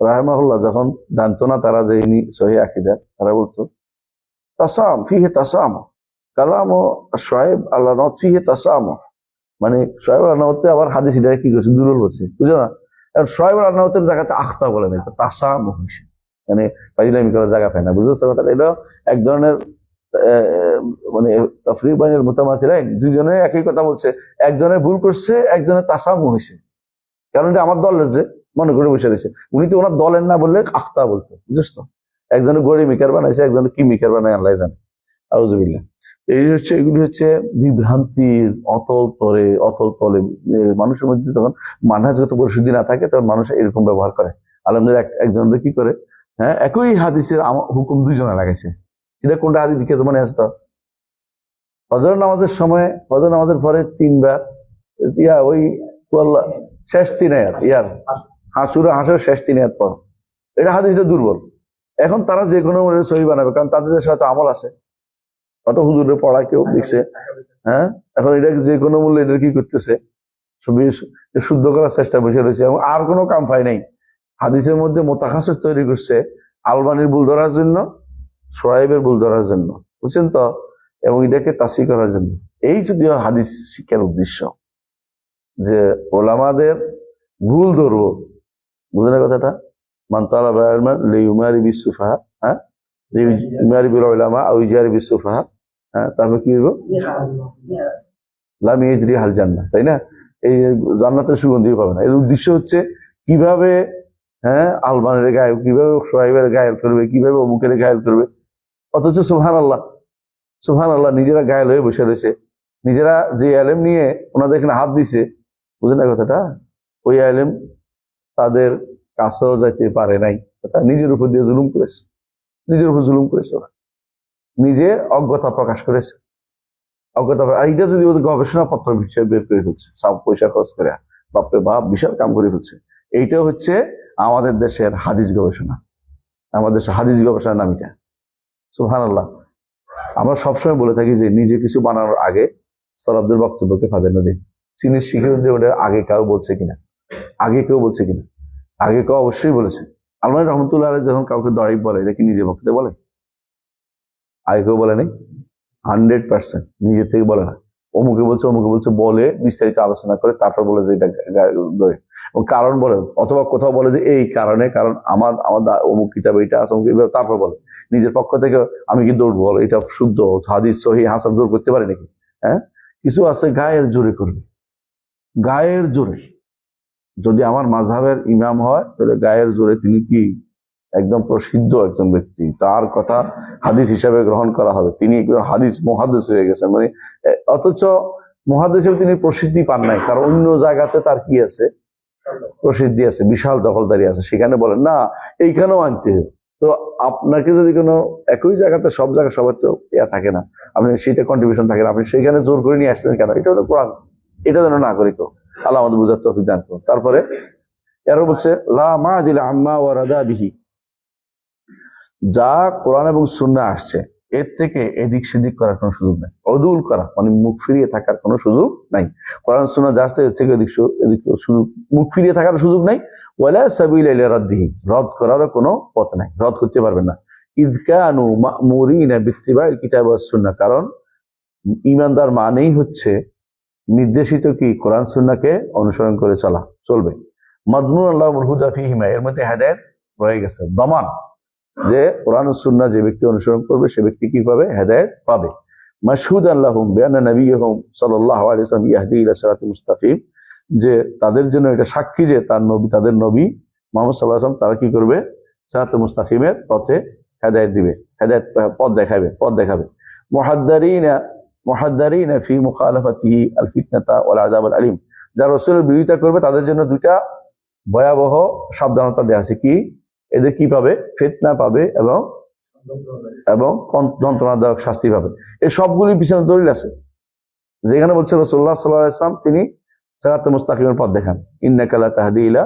রাহিমাহুল্লাহ যখন জানতো না তারা যে ইনি সহিহ আকীদা, তারা বলতো তাসাম ফিহে তাসাম, কালাম ও শুআয়ব আল-আরনাউত ফিহে তাসাম, মানে শুআয়ব আল-আরনাউতে আবার হাদিস এটা কি করছে, দুর্বল করছে, বুঝো না? এখন শুআয়ব আল-আরনাউতের জায়গাতে আখতা বলে না, তাসাম হয়েছে, মানে ফাইজলামি করার জায়গা পায় না। বুঝতে কথা? এটা এক ধরনের মানে তাফরিক বাইনের মুতামাসিলাইন, দুইজনে একই কথা বলছে, একজনের ভুল করছে, একজনের তাসামু হয়েছে। কারণ এটা আমার দলের যে মনে করে বসে রয়েছে, উনি তো ওনার দলের না বললে আখতা বলতো, বুঝছ তো? একজনের গড়ি মিকার বানাইছে, একজনের কি মিকার বানায় আল্লাহ জানে। আউযুবিল্লাহ। এই হচ্ছে, এগুলি হচ্ছে বিভ্রান্তির অতল তলে। মানুষের মধ্যে যখন মানহাজগত পরিশুদ্ধি না থাকে, তখন মানুষ এরকম ব্যবহার করে। আলমদের একজনের কি করে, হ্যাঁ, একই হাদিসের হুকুম দুইজনে লাগাইছে। এটা কোনটা হাদিস দিকে তো মনে আসতো? ফজর নামাজের সময়, ফজর নামাজের পরে 3 বার ওই শেষ 3 আয়াত হাসুর শেষ 3 আয়াত পর, এটা হাদিসটা দুর্বল। এখন তারা যে কোনো সহি বানাবে, কারণ তাদের দেশে হয়তো আমল আছে, কত হুজুরের পড়া কেউ দেখছে। হ্যাঁ, এখন এটা যে কোনো মূল্যে এটা কি করতেছে, শুদ্ধ করার চেষ্টা বসে রয়েছে, এবং আর কোনো কাম পাই নাই। হাদিসের মধ্যে মোতাখাসিস তৈরি করছে আলবানির ভুল ধরার জন্য, শুআয়বের ভুল ধরার জন্য, বুঝছেন তো, এবং এটাকে তাসি করার জন্য। এই যদিও হাদিস শিক্ষার উদ্দেশ্য, যে ওলামাদের ভুল ধরবো, বুঝলেন কথাটা? মান তালাবা ইলমান লিউমারি বিসুফাহা, হ্যাঁ, লিউমারি বিল উলামা আও ইজারি বিসুফাহা, হ্যাঁ, তারপর কি হইব? লাম ইয়াজরি হাল জান্নাহ, তাই না? এই জান্নাতের সুগন্ধিও পাবে না। এর উদ্দেশ্য হচ্ছে কিভাবে, হ্যাঁ, আলবানের গায়ে কিভাবে, শুআয়বের গায়েল করবে, কিভাবে অমুকের গায়েল করবে। অথচ সুবহানাল্লাহ নিজেরা গায়েল হয়ে বসে রয়েছে, নিজেরা যে আলেম নিয়ে ওনাদের এখানে হাত দিছে, বুঝলেন না কথাটা? ওই আলেম তাদের কাছেও যাইতে পারে নাই, নিজের উপর দিয়ে জুলুম করেছে, নিজের উপর জুলুম করেছে, ওরা নিজে অজ্ঞতা প্রকাশ করেছে, অজ্ঞতা। এইটা যদি ওদের গবেষণা পত্র বিষয়ে বের করে ফেলছে, সব পয়সা খরচ করে, বাপরে বাপ, বিশাল কাম করে ফেলছে। এইটা হচ্ছে আমাদের দেশের হাদিস গবেষণা, আমাদের দেশের হাদিস গবেষণার নাম এটা। সুবহানাল্লাহ। আমরা সবসময় বলে থাকি যে নিজে কিছু বানানোর আগে সালাফদের বক্তব্যকে প্রাধান্য দিন, চিনি শিখে যে ওটা আগে কেউ বলছে কিনা, আগে কেউ অবশ্যই বলেছে। আলমানি রহমতুল্লাহ আলাইহি যখন কাউকে দরাইব বলে, এটা কি নিজে বক্তব্য বলে? আগে কেউ বলে নাই, 100% নিজের থেকে বলে না। অমুকে বলছে বলে বিস্তারিত আলোচনা করে তারপর বলে যে এটা ধরে কারণ বলে, অথবা কোথাও বলে যে এই কারণে, কারণ আমার অমুক কিতাবে এটা আছে, তারপর বলে নিজের পক্ষ থেকে আমি কি দৌড় বল এটা শুদ্ধ হাদিস সহি হাসান জোর করতে পারি নাকি? হ্যাঁ, কিছু আছে গায়ের জোরে করবে, গায়ের জোরে। যদি আমার মাযহাবের ইমাম হয় তাহলে গায়ের জোরে তিনি কি একদম প্রসিদ্ধ একজন ব্যক্তি, তার কথা হাদিস হিসাবে গ্রহণ করা হবে, তিনি হাদিস মুহাদ্দিস হয়ে গেছেন, মানে অথচ মুহাদ্দিস হিসেবে তিনি প্রসিদ্ধি পান নাই, কারণ অন্য জায়গাতে তার কি আছে, প্রসিদ্ধি আছে, বিশাল দখলদারি আছে, সেখানে বলেন না এইখানেও আনতে হবে। তো আপনাকে যদি কোনো একই জায়গাতে সব জায়গায় সবার তো ইয়া থাকে না, আপনি সেটা কন্ট্রিবিউশন থাকে না, আপনি সেইখানে জোর করে নিয়ে আসছেন কেন? এটা হলো কোরআন, এটা যেন না করি তো আল্লাহ আমাদের বুঝার তৌফিক দান করুন। তারপরে এরও বলছে লা মা'দিল আম্মা ওয়া রাদা বিহি, যা কোরআন এবং সুন্নাহ আসছে এর থেকে এদিক সেদিক করার কোনো সুযোগ নাই, অদুল করা মানে মুখ ফিরিয়ে থাকার কোনো সুযোগ নাই। কোরআন সুন্নাহ যা আসছে এর থেকে এদিক সুযোগ, মুখ ফিরিয়ে থাকার সুযোগ নাই। ওয়ালা সাবিলা ইলা রাদ্দিহি, রদ করারও কোনো পথ নাই, রদ করতে পারবেন না। ইয কানু মা'মুরিনা বিত্তিবাইল কিতাব ওয়াস সুন্নাহ, কারণ ঈমানদার মানেই হচ্ছে নির্দেশিত কি কোরআন সুন্নাহকে অনুসরণ করে চলবে। মাদমুন আল্লাহুল হুদা ফীহিমা, এর মধ্যে হেদায়েত রয়ে গেছে, দমান যে কোরআন ও সুন্নাহ যে ব্যক্তি অনুসরণ করবে সে ব্যক্তি কি পাবে, হেদায়েত পাবে। মাশহুদান লাহুম বিআন্না নাবিয়্যুহুম সাল্লাল্লাহু আলাইহি ওয়াসাল্লাম ইয়াহদি ইলা সিরাতিল মুস্তাকিম, যে তাদের জন্য এটা সাক্ষী যে তাদের নবী মুহাম্মদ সাল্লাল্লাহু আলাইহি ওয়াসাল্লাম তারা কি করবে, সিরাতুল মুস্তাকিমের পথে হেদায়েত দিবে, হেদায়েত পথ দেখাবে। মুহাদ্দারিনা ফি মুখালাফাতিহি আল ফিতনাতা ওয়াল আযাব আল আলিম, যারা রাসূলের বিরোধিতা করবে তাদের জন্য দুইটা ভয়াবহ সাবধানতা দেওয়া আছে। কি এদের কি পাবে, ফিতনা পাবে এবং যন্ত্রণাদায়ক শাস্তি পাবে। এই সবগুলির পিছনে দলিল আছে, যেখানে বলছে রাসূলুল্লাহ সাল্লাল্লাহু আলাইহি ওয়াসাল্লাম তিনি সিরাতুল মুস্তাকিমের পথ দেখান, ইন্নাকা লা তাহদি ইলা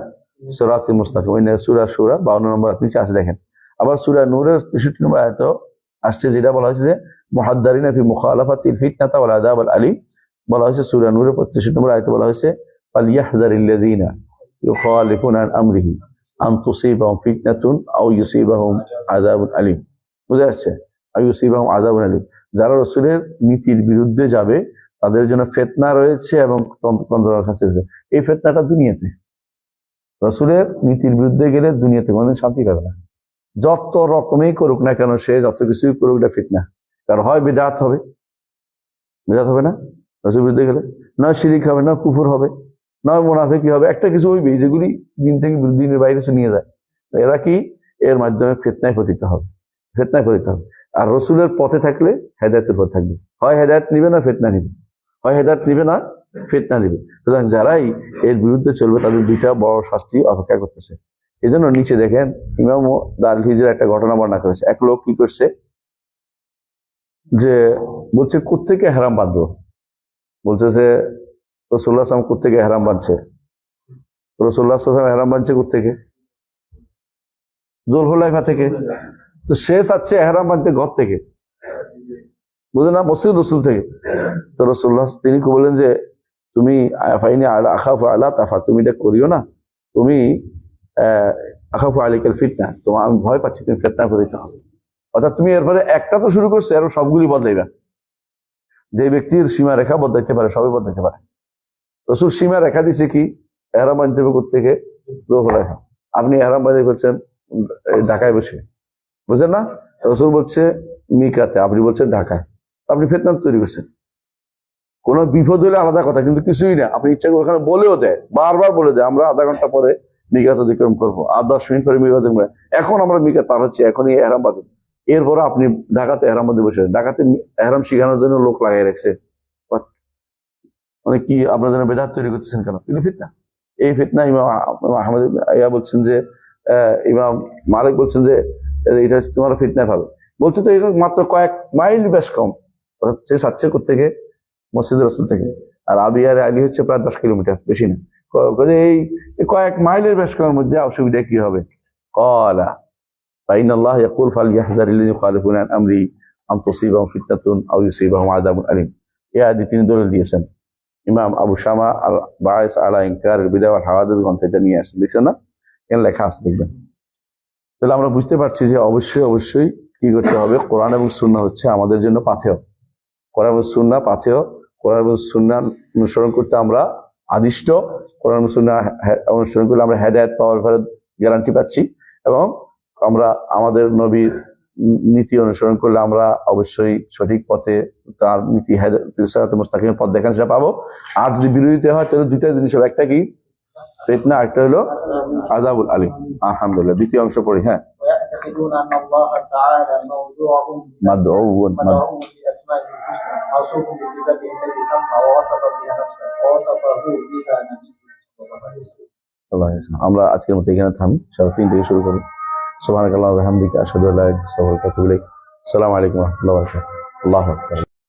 সিরাতিল মুস্তাকিম, সূরা শুরা 52 নম্বর নিচে আছে দেখেন। আবার সূরা নূরের 63 নম্বর আয়াতে আসছে যেটা বলা হয়েছে যে মুহাদ্দারিনা ফি মুখালাফাতিল ফিতনাতা ওয়াল আযাব আল আলিম, বলা হয়েছে সূরা নূরের 63 নম্বর আয়াতে বলা হয়েছে ফালইয়াহযারিল্লাযীনা ইউখালিফুনা আন আমরিহি আন তুসিবাহুম ফিতনাতুন আও ইউসিবাহুম আযাবুন আলিম। বুঝা যাচ্ছে, আও ইউসিবাহুম আযাবুন আলিম, যারা রাসূলের নীতির বিরুদ্ধে যাবে তাদের জন্য ফিতনা রয়েছে এবং যন্ত্রণার শাস্তি রয়েছে। এই ফিতনাটা দুনিয়াতে, রাসূলের নীতির বিরুদ্ধে গেলে দুনিয়াতে কোনোদিন শান্তি পাবে না, যত রকমই করুক না কেন, সে যত কিছুই করুক এটা ফিতনা। কারণ হয় বিদআত হবে না রাসূলের বিরুদ্ধে গেলে, নয় শিরিক হবে, না কুফর হবে, নয় মুনাফিকি হবে, একটা কিছু হইবে যেগুলি দিন থেকে দিনের বাইরে কিছু নিয়ে যায়। এরা কি এর মাধ্যমে ফিতনায় পতিত হবে। আর রাসূলের পথে থাকলে হেদায়েতের পথে থাকবে, হয় হেদায়েত নিবে না ফিতনা নিবে, সুতরাং যারাই এর বিরুদ্ধে চলবে তাদের দুইটা বড় শাস্তি অপেক্ষা করতেছে। এই জন্য নিচে দেখেন ইমাম দারুল হিজরা একটা ঘটনা বর্ণনা করেছে। এক লোক কি করছে, যে বলছে কোত্থেকে হারাম বাঁধবো, বলতেছে রাসূলুল্লাহ সাল্লাল্লাহু আলাইহি ওয়াসাল্লাম কোত্থেকে হারাম বাঁধছে, রাসূলুল্লাহ সাল্লাল্লাহু আলাইহি ওয়াসাল্লাম হারাম বাঁধছে কোত্থেকে, যুলহুলাইফা থেকে। তো সে চাচ্ছে এহরাম বাঁধতে ঘর থেকে, বুঝে না, মসজিদ রাসূল থেকে। তো রাসূলুল্লাহ তিনি বললেন যে তুমি ফাইনি আখাফু আলা তাফা, তুমি এটা করিও না, তুমি আখাফু আলাইকাল ফিতনা, তোমার আমি ভয় পাচ্ছি তুমি ফিতনায় পতিত হবে। অর্থাৎ তুমি এরপরে একটা তো শুরু করছো, আর সবগুলি বদলাইবা। যে ব্যক্তির সীমা রেখা বদলাইতে পারে সবই বদলাইতে পারে। রাসূল সীমা রেখা দিছে কি, এহরাম বাঁধতে হবে কোত্থেকে, যুলহুলাইফা। আপনি এহরাম বাঁধে ফেলছেন ঢাকায় বসে, বুঝলেন না, রাসূল বলছে মিকাতে, আপনি বলছেন ঢাকায়, আপনি ফিতনা তৈরি করছেন। কোনো বিপদ হলে আলাদা কথা, কিন্তু কিছুই না, আপনি ইচ্ছা করে ওখানে বলেও দেয়, বারবার বলে দেয় আমরা আধা ঘন্টা পরে মিকাত অতিক্রম করবো, আর 10 মিনিট পরে মিকাত অতিক্রম, এখন আমরা মিকাত পার হচ্ছি, এখনই এহরাম বাঁধুন। এরপরে আপনি ঢাকাতে এহরাম বাঁধে বসে, ঢাকাতে এহরাম শিখানোর জন্য লোক লাগাই রাখছে, মানে কি আপনার জন্য বেদাত তৈরি করতেছেন কেন? কিন্তু ফিতনা, এই ফিতনা ইমাম আহমদ বলছেন যে, ইমাম মালিক বলছেন যে এটা তোমার ফিতনায় পাবে। বলছে তো এটা মাত্র কয়েক মাইল বেশ কম, সে চাচ্ছে কোত্থেকে, মসজিদ রাসূল থেকে। আর আবিয়ার আলী হচ্ছে প্রায় 10 কিলোমিটার, বেশি না। এই কয়েক মাইলের বেশ কমের মধ্যে অসুবিধা কি হবে? ক্বালা ফাইনাল্লাহ ইয়াকুল ফালইয়াহযারিল্লাযীনা ইউখালিফুনা আন আমরি আন তুসিবাহুম ফিতনাতুন আও ইউসিবাহুম আযাবুন আলীম। এই আয়াতে তিনি দলিল দিয়েছেন। ইমাম আবু শামা আল বাঈস আলা ইনকারিল বিদআ ওয়াল হাওয়াদিস গ্রন্থে এটা নিয়ে আসছেন, দেখছেন না, এখানে লেখা আছে দেখবেন। তাহলে আমরা বুঝতে পারছি যে অবশ্যই কি করতে হবে, কোরআন এবং সুন্নাহ হচ্ছে আমাদের জন্য পাথেয়, কোরআন এবং সুন্নাহ পাথেয়, কোরআন এবং সুন্নাহ অনুসরণ করতে আমরা আদিষ্ট। কোরআন এবং সুন্নাহ অনুসরণ করলে আমরা হেদায়েত পাওয়ার গ্যারান্টি পাচ্ছি, এবং আমরা আমাদের নবীর নীতি অনুসরণ করলে আমরা অবশ্যই সঠিক পথে, তার নীতি সিরাতে মুস্তাকিমের পথ দেখান সেটা পাবো। আর যদি বিরোধিতা হয় তাহলে দুইটা জিনিস হবে, একটা কি ফিতনা, একটা হলো আযাবুল আলিম। আলহামদুলিল্লাহ, দ্বিতীয় অংশ পড়ি। হ্যাঁ, ويعتقدون أن الله تعالى মাদউন مدعو بأسمائه الحسنى موصوف بصفاته التي سمى ووصف بها نفسه ووصفه بها نبيه صلى الله عليه وسلم। আমরা আজকের মতো এখানে থামি, সারা 3 থেকে শুরু করি। সুবহানাকাল্লাহু ওয়া বিহামদিকা আশহাদু আল্লা ইলাহা ইল্লা আনতা আস্তাগফিরুকা ওয়া আতুবু ইলাইক। আসসালামু আলাইকুম ওয়া রাহমাতুল্লাহি ওয়া বারাকাতুহু। আল্লাহু আকবার।